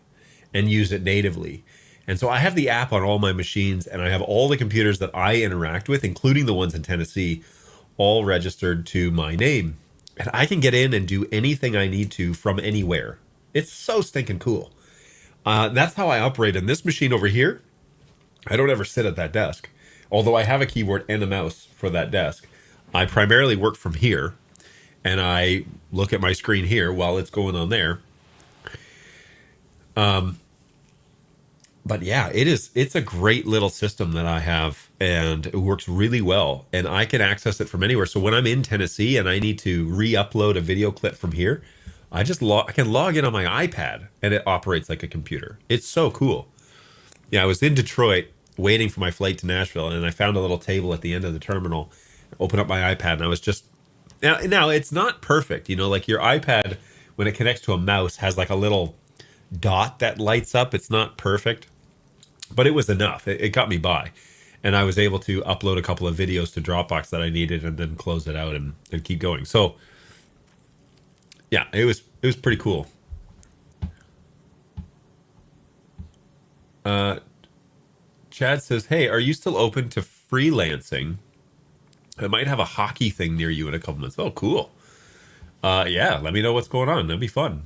and use it natively. And so I have the app on all my machines, and I have all the computers that I interact with, including the ones in Tennessee, all registered to my name. And I can get in and do anything I need to from anywhere. It's so stinking cool. That's how I operate on this machine over here. I don't ever sit at that desk. Although I have a keyboard and a mouse for that desk. I primarily work from here, and I look at my screen here while it's going on there. But yeah, it's a great little system that I have, and it works really well, and I can access it from anywhere. So when I'm in Tennessee and I need to re-upload a video clip from here, I can log in on my iPad and it operates like a computer. It's so cool. Yeah, I was in Detroit waiting for my flight to Nashville, and I found a little table at the end of the terminal. Opened up my iPad, and I was just now it's not perfect, like your iPad when it connects to a mouse has like a little dot that lights up. It's not perfect, but it was enough. It got me by, and I was able to upload a couple of videos to Dropbox that I needed, and then close it out and keep going. So yeah, it was pretty cool. Chad says, hey, are you still open to freelancing? I might have a hockey thing near you in a couple months. Oh, cool. Yeah, let me know what's going on. That'd be fun.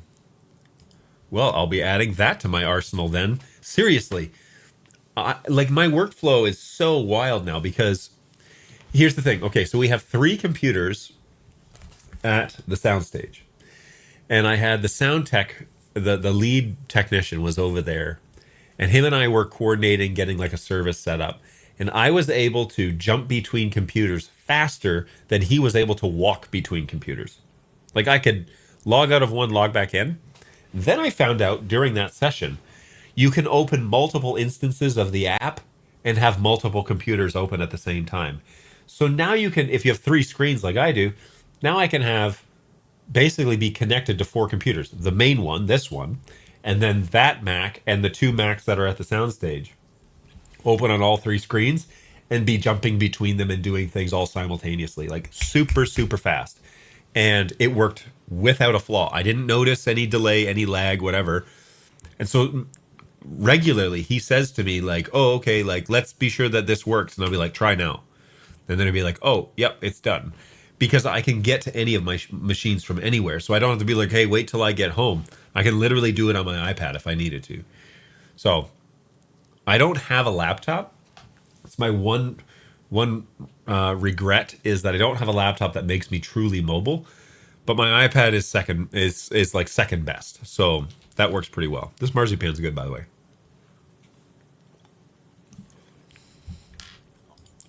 Well, I'll be adding that to my arsenal then. Seriously, like my workflow is so wild now because here's the thing. Okay, so we have 3 computers at the soundstage, and I had the sound tech, the lead technician was over there, and him and I were coordinating getting like a service set up, and I was able to jump between computers faster than he was able to walk between computers. Like I could log out of one, log back in. Then I found out during that session, you can open multiple instances of the app and have multiple computers open at the same time. So now you can, if you have 3 screens like I do, now I can have basically be connected to 4 computers. The main one, this one, and then that Mac and the 2 Macs that are at the soundstage. Open on all 3 screens and be jumping between them and doing things all simultaneously, like super, super fast. And it worked without a flaw. I didn't notice any delay, any lag, whatever. And so regularly he says to me like, oh, okay, like, let's be sure that this works. And I'll be like, try now. And then it'll be like, oh, yep, it's done. Because I can get to any of my machines from anywhere. So I don't have to be like, hey, wait till I get home. I can literally do it on my iPad if I needed to. So I don't have a laptop. It's my one regret is that I don't have a laptop that makes me truly mobile. But my iPad is like second best. So that works pretty well. This marzipan's good, by the way.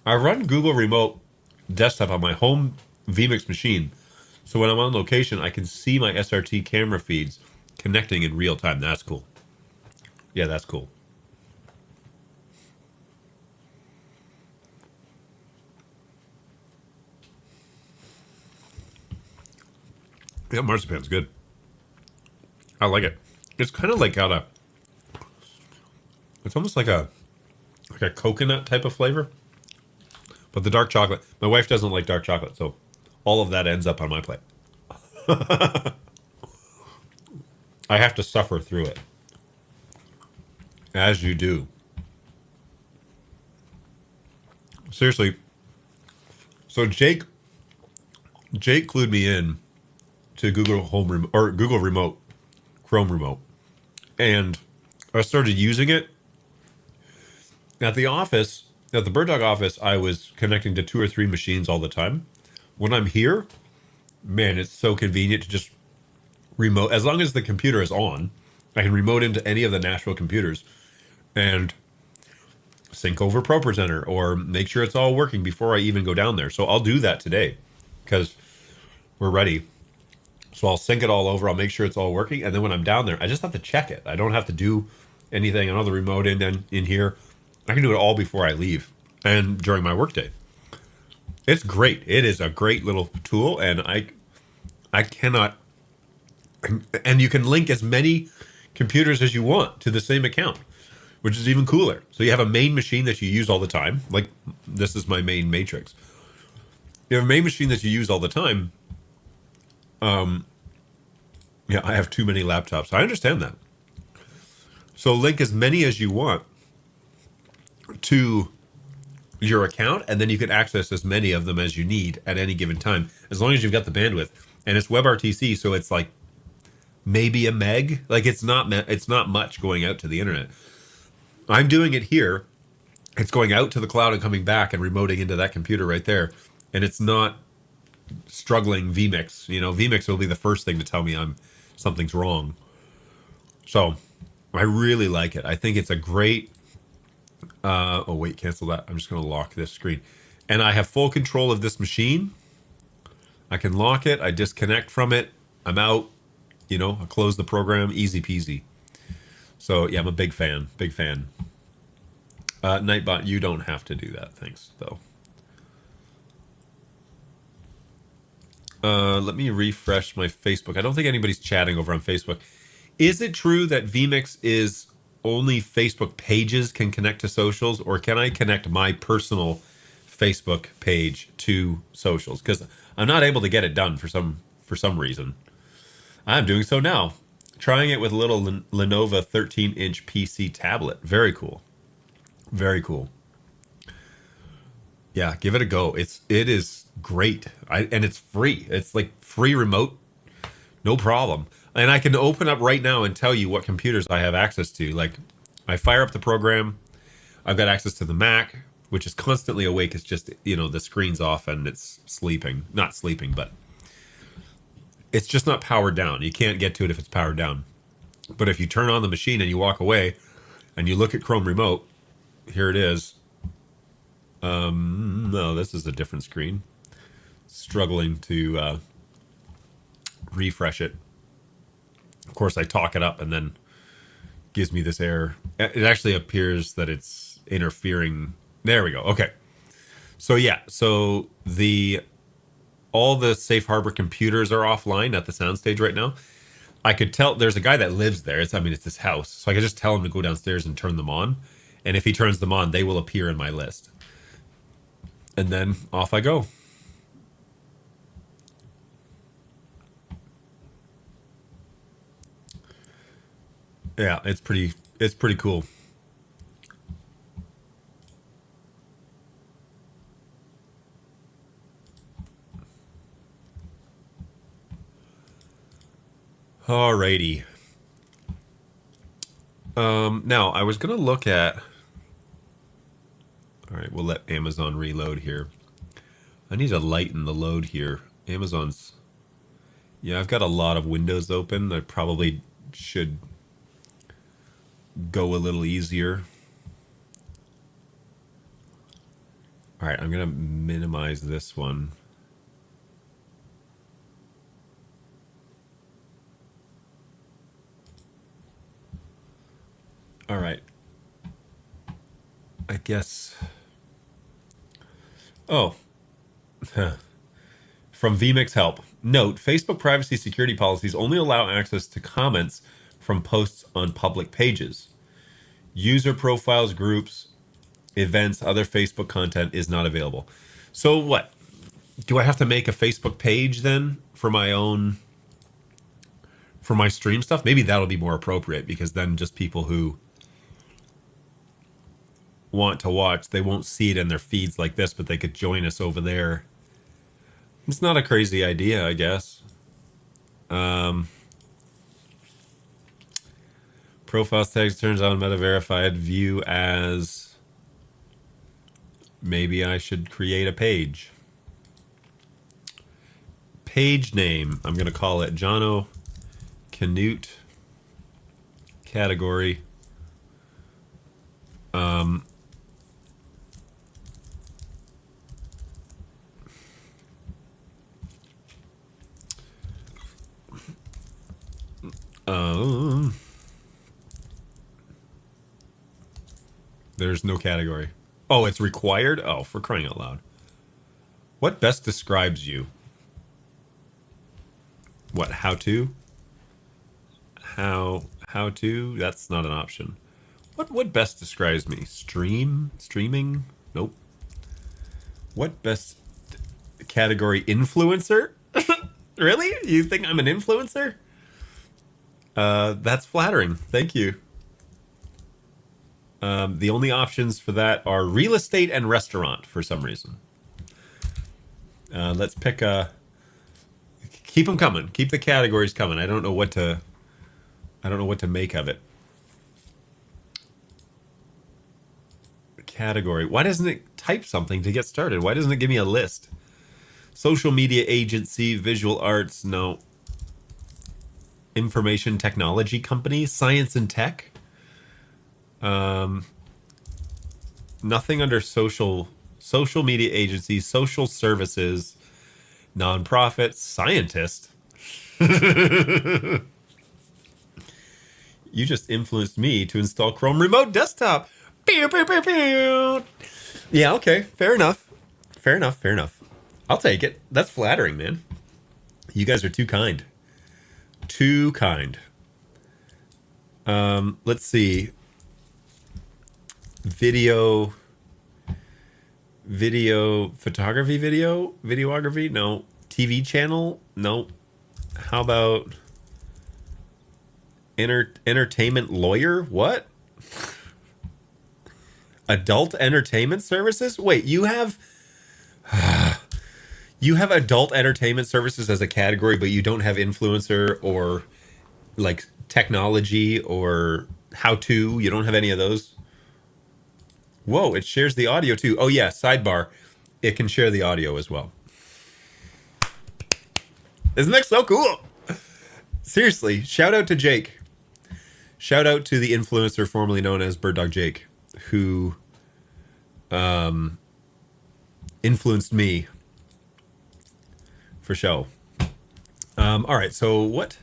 I run Google Remote Desktop on my home vMix machine. So when I'm on location, I can see my SRT camera feeds connecting in real time. That's cool. Yeah, that's cool. Yeah, marzipan's good. I like it. It's kind of like got a. It's almost like a coconut type of flavor. But the dark chocolate, my wife doesn't like dark chocolate, so all of that ends up on my plate. I have to suffer through it, as you do. Seriously. So Jake clued me in to Google or Google Remote, Chrome Remote, and I started using it at the office. At the Bird Dog office, I was connecting to 2 or 3 machines all the time. When I'm here, man, it's so convenient to just remote. As long as the computer is on, I can remote into any of the Nashville computers and sync over ProPresenter or make sure it's all working before I even go down there. So I'll do that today because we're ready. So I'll sync it all over. I'll make sure it's all working. And then when I'm down there, I just have to check it. I don't have to do anything on the remote in here. I can do it all before I leave and during my workday. It's great. It is a great little tool. And I cannot, and you can link as many computers as you want to the same account, which is even cooler. So you have a main machine that you use all the time. Like this is my main matrix. You have a main machine that you use all the time. Yeah, I have too many laptops. I understand that. So link as many as you want to your account, and then you can access as many of them as you need at any given time, as long as you've got the bandwidth. And it's WebRTC, so it's like maybe a meg. Like it's not much going out to the internet. I'm doing it here. It's going out to the cloud and coming back and remoting into that computer right there, and it's not struggling vmix. Vmix will be the first thing to tell me something's wrong. So I really like it. I think it's a great oh wait, cancel that. I'm just going to lock this screen, and I have full control of this machine. I can lock it. I disconnect from it. I'm out. I close the program. Easy peasy. So yeah, I'm a big fan. Big fan. Nightbot, you don't have to do that. Thanks though. Let me refresh my Facebook. I don't think anybody's chatting over on Facebook. Is it true that vmix is only Facebook pages can connect to socials, or can I connect my personal Facebook page to socials? Because I'm not able to get it done for some reason. I'm doing so now. Trying it with a little Lenovo 13-inch PC tablet. Very cool. Very cool. Yeah, give it a go. It is great. And it's free. It's like free remote, no problem. And I can open up right now and tell you what computers I have access to. Like, I fire up the program. I've got access to the Mac, which is constantly awake. It's just, the screen's off and it's sleeping. Not sleeping, but it's just not powered down. You can't get to it if it's powered down. But if you turn on the machine and you walk away and you look at Chrome Remote, here it is. No, this is a different screen. Struggling to refresh it. Of course, I talk it up and then gives me this error. It actually appears that it's interfering. There we go. Okay. So yeah, so all the safe harbor computers are offline at the soundstage right now. I could tell there's a guy that lives there. It's his house. So I could just tell him to go downstairs and turn them on. And if he turns them on, they will appear in my list. And then off I go. Yeah, it's pretty cool. Alrighty. Now I was gonna look at. All right, we'll let Amazon reload here. I need to lighten the load here. Amazon's. Yeah, I've got a lot of windows open. I probably should go a little easier. All right, I'm gonna minimize this one. All right. I guess. Oh, from vMix Help. Note, Facebook privacy security policies only allow access to comments from posts on public pages. User profiles, groups, events, other Facebook content is not available. So what? Do I have to make a Facebook page then for my own for my stream stuff? Maybe that'll be more appropriate because then just people who want to watch, they won't see it in their feeds like this, but they could join us over there. It's not a crazy idea, I guess. Profile text turns on meta verified view as maybe I should create a page. Page name. I'm going to call it Jono Canute. Category. There's no category. Oh, it's required? Oh, for crying out loud. What best describes you? What, how to? How to? That's not an option. What best describes me? Streaming? Nope. What best category? Influencer? Really? You think I'm an influencer? That's flattering. Thank you. The only options for that are real estate and restaurant for some reason. Let's pick a. Keep them coming. Keep the categories coming. I don't know what to make of it. Category. Why doesn't it type something to get started? Why doesn't it give me a list? Social media agency, visual arts, no. Information technology company, science and tech. Nothing under social media agency, social services, nonprofit, scientist. You just influenced me to install Chrome Remote Desktop. Pew, pew, pew, pew. Yeah, okay. Fair enough. I'll take it. That's flattering, man. You guys are too kind. Too kind. Let's see. Videography, videography, no. TV channel, no. How about entertainment lawyer? What? Adult entertainment services? Wait, you have adult entertainment services as a category, but you don't have influencer or like technology or how to. You don't have any of those. Whoa, it shares the audio too. Oh yeah, sidebar. It can share the audio as well. Isn't that so cool? Seriously, shout out to Jake. Shout out to the influencer formerly known as Bird Dog Jake, who influenced me for show. All right, so what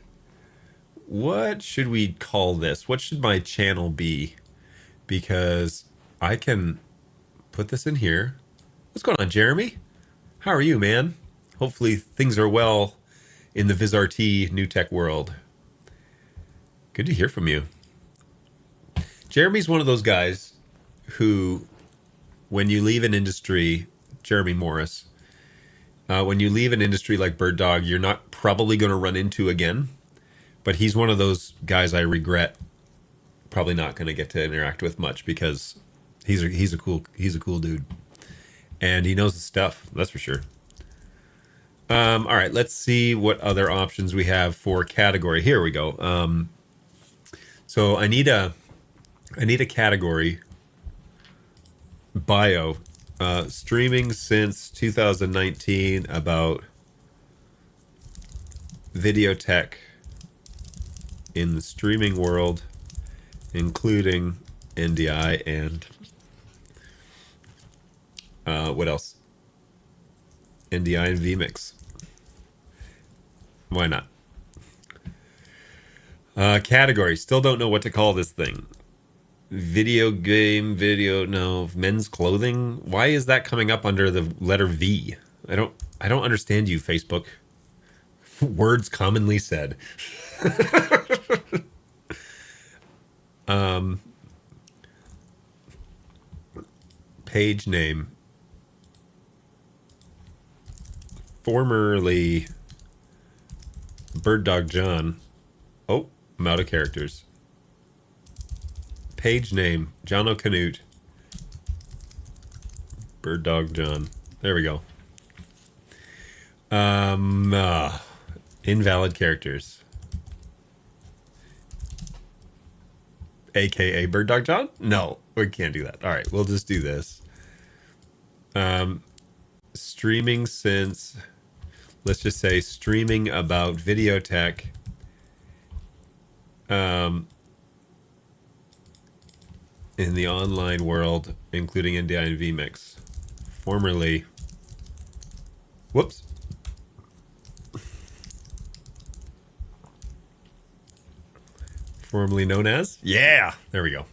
should we call this? What should my channel be? Because I can put this in here. What's going on, Jeremy? How are you, man? Hopefully things are well in the VizRT new tech world. Good to hear from you. Jeremy's one of those guys who, when you leave an industry, Jeremy Morris, when you leave an industry like Bird Dog, you're not probably going to run into again. But he's one of those guys I regret probably not going to get to interact with much because he's a cool dude, and he knows the stuff. That's for sure. All right, let's see what other options we have for category. Here we go. So I need a category. Bio. Streaming since 2019 about video tech in the streaming world, including NDI and what else? NDI and vMix. Why not? Category. Still don't know what to call this thing. Video game, video, no, men's clothing. Why is that coming up under the letter V? I don't understand you, Facebook. Words commonly said. Page name. Formerly Bird Dog John. Oh, I'm out of characters. Page name, John O'Canute. Bird Dog John. There we go. Invalid characters. AKA Bird Dog John? No, we can't do that. All right, we'll just do this. Streaming since, let's just say streaming about video tech. In the online world, including NDI and vMix. Formerly, whoops. Formerly known as? Yeah, there we go.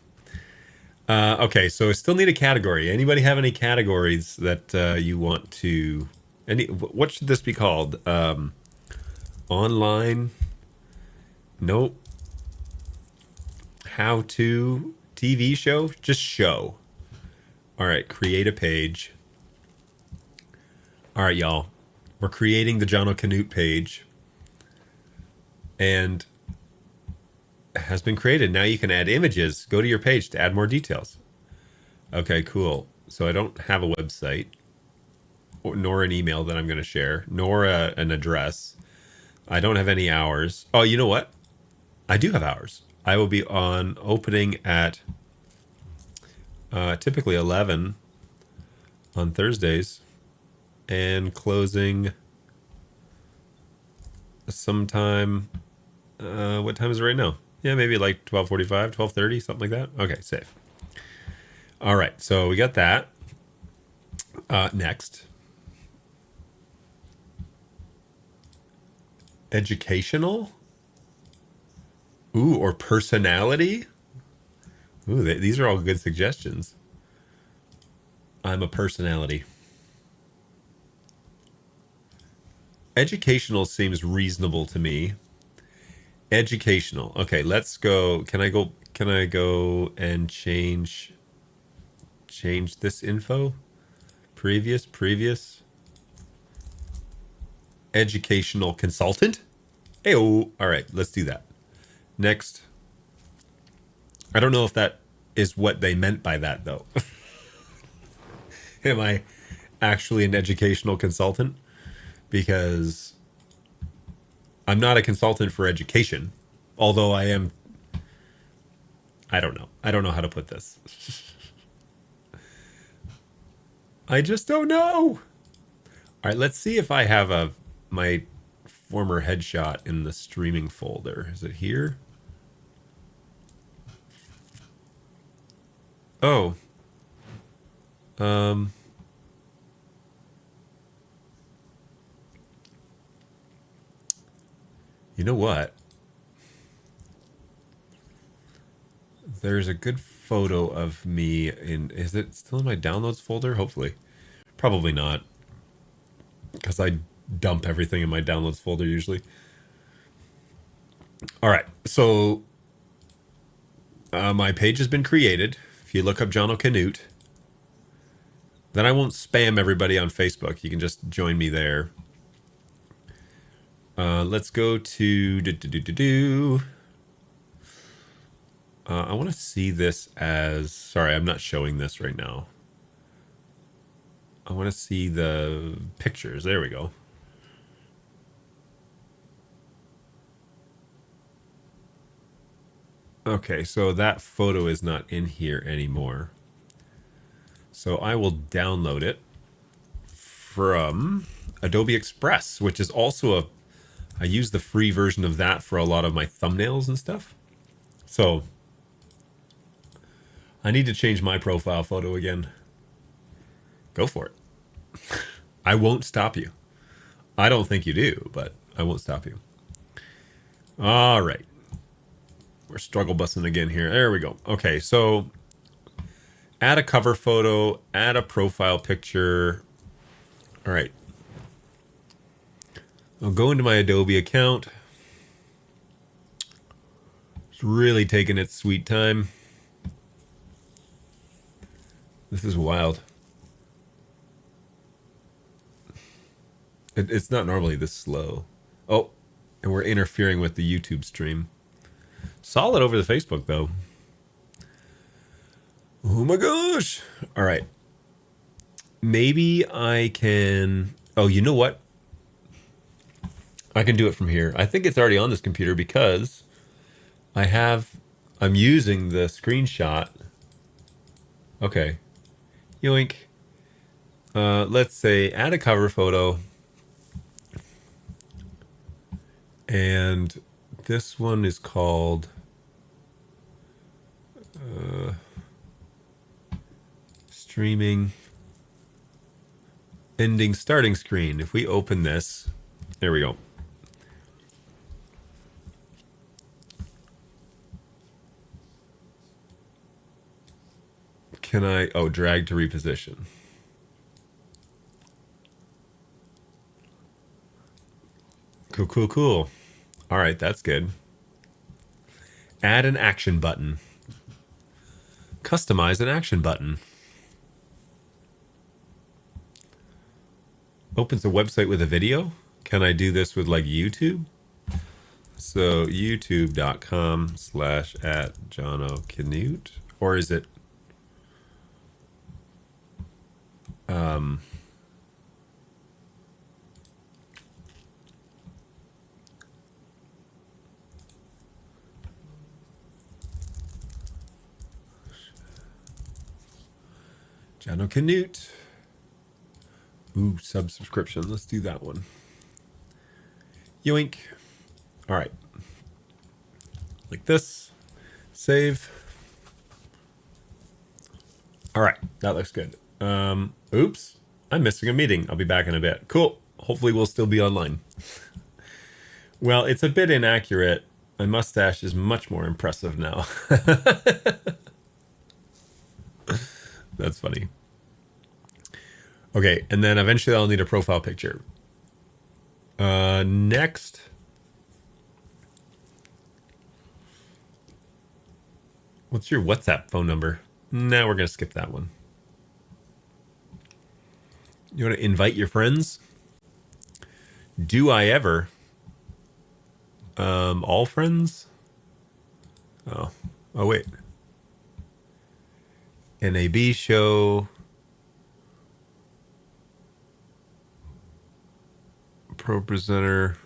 Okay, so I still need a category. Anybody have any categories that you want to? What should this be called? Online? Nope. How to TV show? Just show. All right, create a page. All right, y'all. We're creating the John O'Canute page. And it has been created. Now you can add images. Go to your page to add more details. Okay, cool. So I don't have a website, nor an email that I'm going to share, nor an address. I don't have any hours. Oh, you know what? I do have hours. I will be on opening at typically 11 on Thursdays and closing sometime. What time is it right now? Yeah, maybe like 12:45, 12:30, something like that. Okay, safe. All right, so we got that. Next. Educational? Ooh, or personality? Ooh, these are all good suggestions. I'm a personality. Educational seems reasonable to me. Educational. Okay, let's go. Can I go and change this info? Previous. Educational consultant? Hey-oh. All right, let's do that. Next. I don't know if that is what they meant by that, though. Am I actually an educational consultant? Because I'm not a consultant for education, although I am. I don't know. I don't know how to put this. I just don't know. All right, let's see if I have my former headshot in the streaming folder. Is it here? Oh. You know what? There's a good photo of me in. Is it still in my downloads folder? Hopefully. Probably not. Because I dump everything in my downloads folder usually. All right. So my page has been created. If you look up John O'Canute, then I won't spam everybody on Facebook. You can just join me there. Let's go to I want to see this as. Sorry, I'm not showing this right now. I want to see the pictures. There we go. Okay, so that photo is not in here anymore. So I will download it from Adobe Express, which is also I use the free version of that for a lot of my thumbnails and stuff. So I need to change my profile photo again. Go for it. I won't stop you. I don't think you do, but I won't stop you. All right. We're struggle busting again here. There we go. Okay, so add a cover photo, add a profile picture. All right. I'll go into my Adobe account. It's really taking its sweet time. This is wild. It's not normally this slow. Oh, and we're interfering with the YouTube stream. Solid over the Facebook, though. Oh my gosh. All right. Maybe I can... Oh, you know what? I can do it from here. I think it's already on this computer because I'm using the screenshot. Okay. Yoink. Let's say add a cover photo. And this one is called streaming ending starting screen. If we open this, there we go. Can I, drag to reposition. Cool. All right, that's good. Add an action button. Customize an action button. Opens a website with a video. Can I do this with like YouTube? So youtube.com/@JohnO'Canute, or is it John O'Canute? Ooh, subscription. Let's do that one. Yoink. All right. Like this. Save. All right. That looks good. Oops. I'm missing a meeting. I'll be back in a bit. Cool. Hopefully we'll still be online. Well, it's a bit inaccurate. My mustache is much more impressive now. That's funny. Okay, and then eventually I'll need a profile picture. Next. What's your WhatsApp phone number? No, we're going to skip that one. You want to invite your friends? Do I ever? All friends? Oh, wait. NAB show. Pro presenter.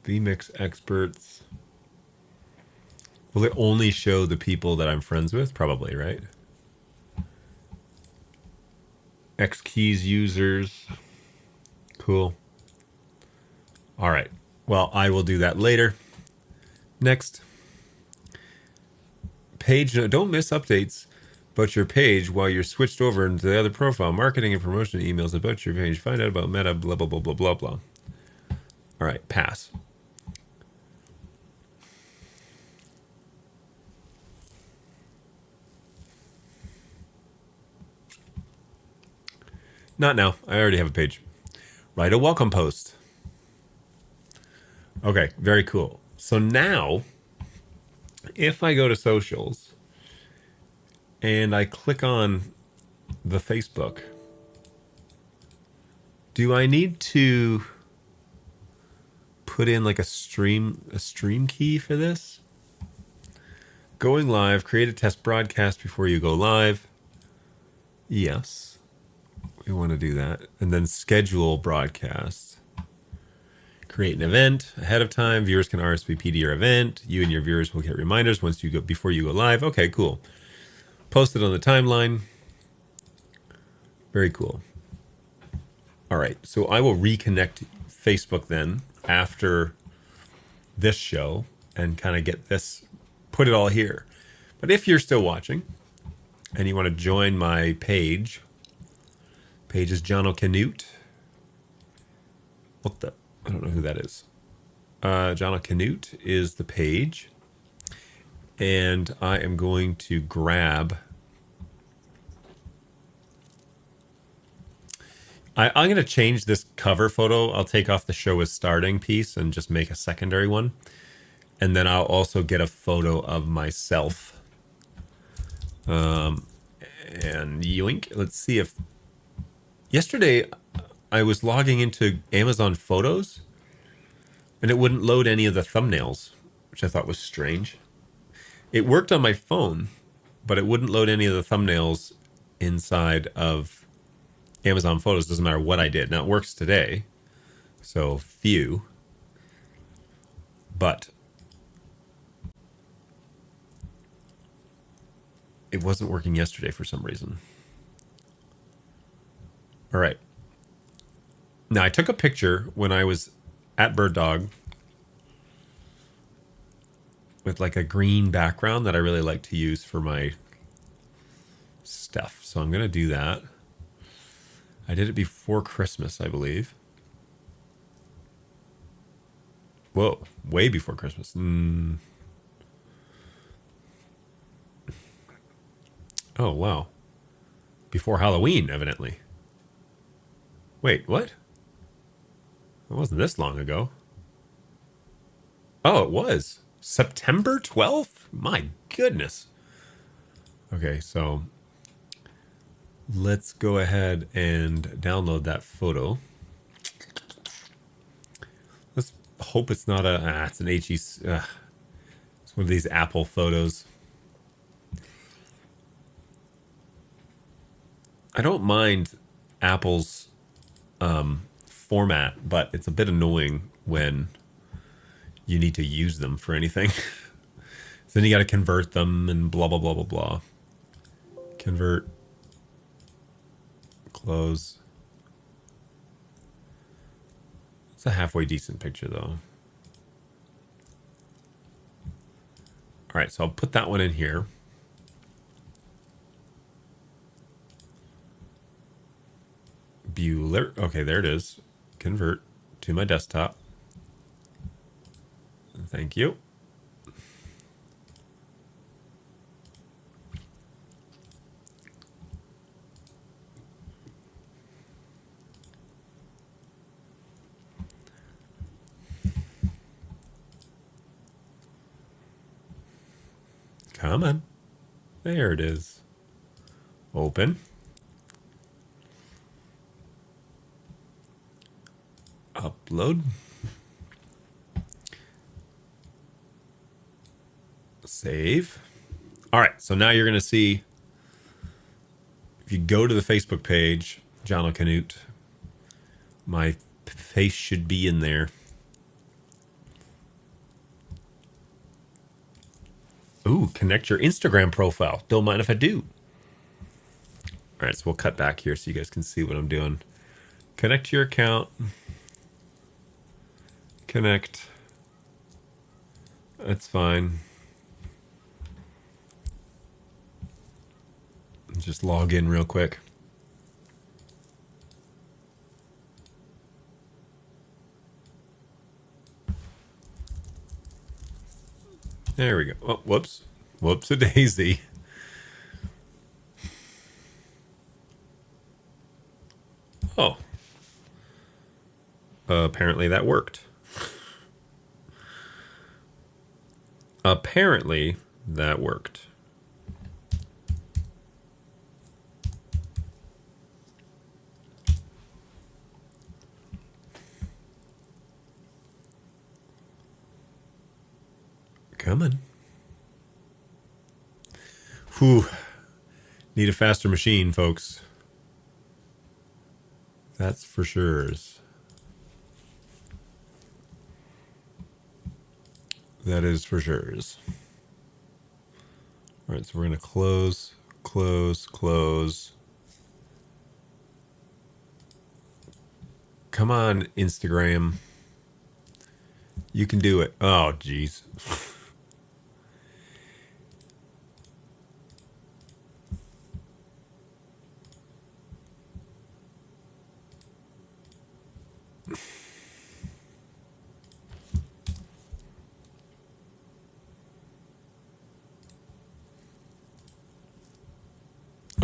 VMix experts. Will it only show the people that I'm friends with? Probably, right? Xkeys users. Cool. All right. Well, I will do that later. Next. Page. No, don't miss updates about your page while you're switched over into the other profile. Marketing and promotion emails about your page. Find out about Meta. Blah, blah, blah, blah, blah, blah. All right. Pass. Not now. I already have a page. Write a welcome post. Okay, very cool. So now, if I go to socials and I click on the Facebook, do I need to put in like a stream key for this? Going live, create a test broadcast before you go live. Yes. We want to do that. And then schedule broadcast. Create an event ahead of time. Viewers can RSVP to your event. You and your viewers will get reminders before you go live. Okay, cool. Post it on the timeline. Very cool. All right, so I will reconnect Facebook then after this show and kind of get this, put it all here. But if you're still watching and you want to join my page is John O'Canute. What the? I don't know who that is. John Canute is the page. And I am going to grab... I'm going to change this cover photo. I'll take off the show is starting piece and just make a secondary one. And then I'll also get a photo of myself. And yoink. Let's see if... Yesterday, I was logging into Amazon Photos, and it wouldn't load any of the thumbnails, which I thought was strange. It worked on my phone, but it wouldn't load any of the thumbnails inside of Amazon Photos. Doesn't matter what I did. Now, it works today, so phew. But it wasn't working yesterday for some reason. All right. Now, I took a picture when I was at Bird Dog with like a green background that I really like to use for my stuff. So I'm going to do that. I did it before Christmas, I believe. Whoa, way before Christmas. Oh, wow. Before Halloween, evidently. Wait, what? It wasn't this long ago. Oh, it was. September 12th? My goodness. Okay, so let's go ahead and download that photo. Let's hope it's not a... it's an HE... it's one of these Apple photos. I don't mind Apple's format, but it's a bit annoying when you need to use them for anything. So then you got to convert them and blah, blah, blah, blah, blah. Convert. Close. It's a halfway decent picture, though. All right, so I'll put that one in here. Bueller. Okay, there it is. Convert to my desktop. Thank you. Come on. There it is. Open. Upload. Save. All right, so now you're going to see, if you go to the Facebook page, John Canute, my face should be in there. Ooh, connect your Instagram profile. Don't mind if I do. All right, so we'll cut back here so you guys can see what I'm doing. Connect to your account. Connect. That's fine. Just log in real quick. There we go. Oh, whoops. Whoops a daisy. Oh. Apparently that worked. Apparently that worked. Come on. Whew. Need a faster machine, folks. That's for sure. That is for sure. All right, so we're going to close. Come on, Instagram. You can do it. Oh, geez.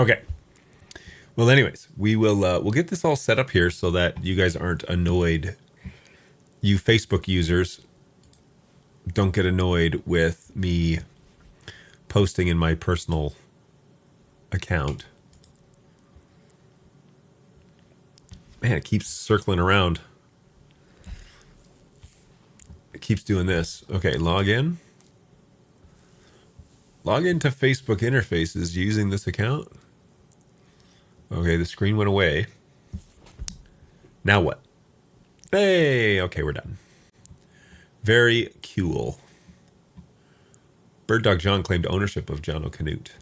Okay. Well, anyways, we'll get this all set up here so that you guys aren't annoyed. You Facebook users don't get annoyed with me posting in my personal account. Man, it keeps circling around. It keeps doing this. Okay, log in. Log into Facebook interfaces using this account. Okay, the screen went away. Now what? Hey, okay, we're done. Very cool. Bird Dog John claimed ownership of John O'Canute.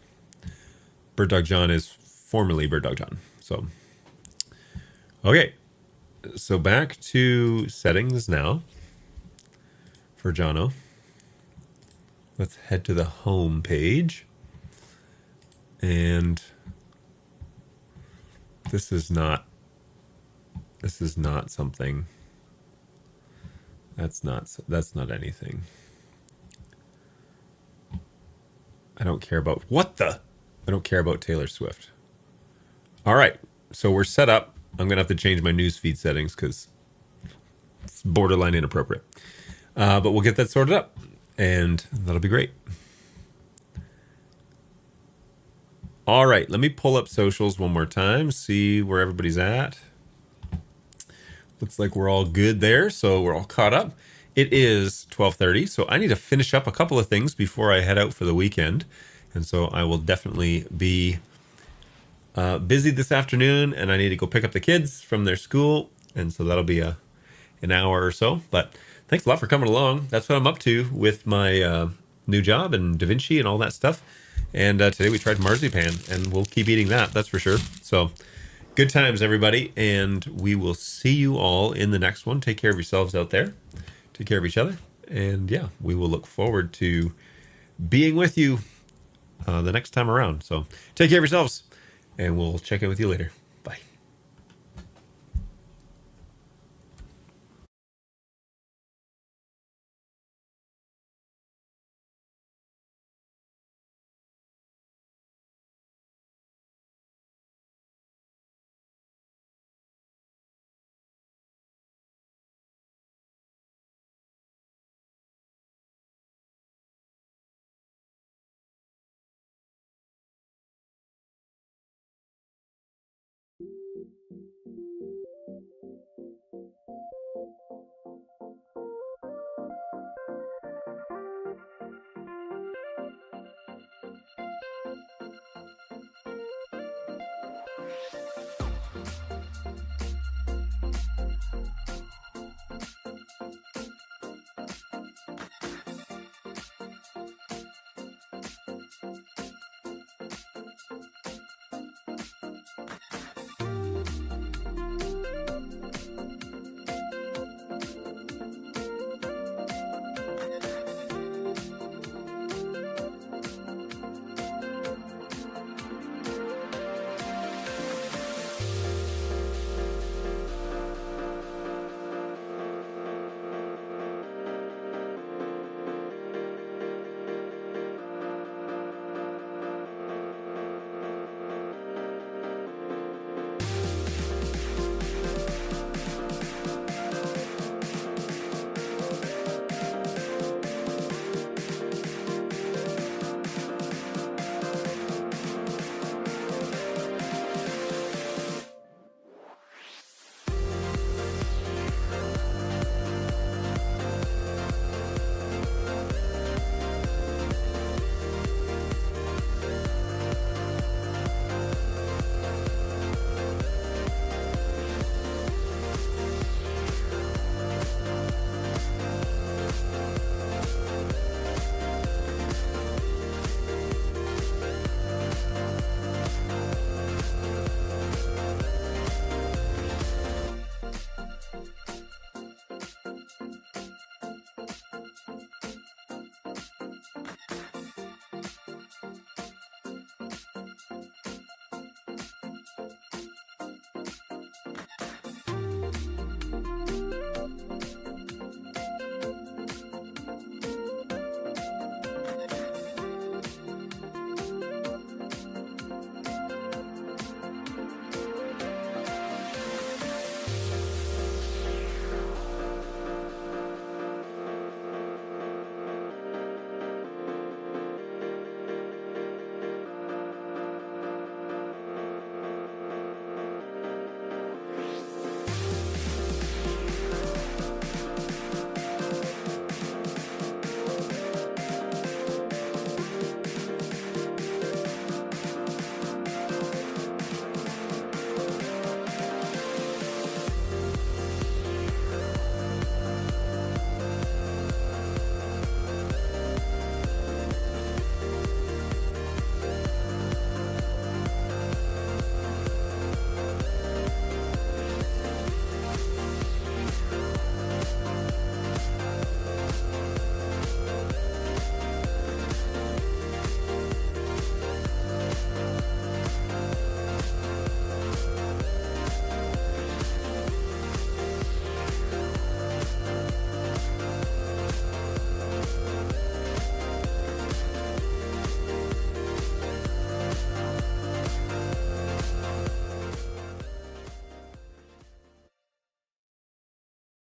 Bird Dog John is formerly Bird Dog John. So, okay. So back to settings now for Jono. Let's head to the home page. And this is not something. That's not anything. I don't care about I don't care about Taylor Swift. All right. So we're set up. I'm going to have to change my newsfeed settings because it's borderline inappropriate. But we'll get that sorted up and that'll be great. All right. Let me pull up socials one more time, see where everybody's at. Looks like we're all good there. So we're all caught up. It is 12:30. So I need to finish up a couple of things before I head out for the weekend. And so I will definitely be busy this afternoon, and I need to go pick up the kids from their school, and so that'll be an hour or so. But thanks a lot for coming along. That's what I'm up to with my new job and Davinci and all that stuff. And today we tried marzipan, and we'll keep eating that. That's for sure. So good times, everybody, and we will see you all in the next one. Take care of yourselves out there. Take care of each other, and yeah, we will look forward to being with you the next time around. So take care of yourselves. And we'll check in with you later. Bye.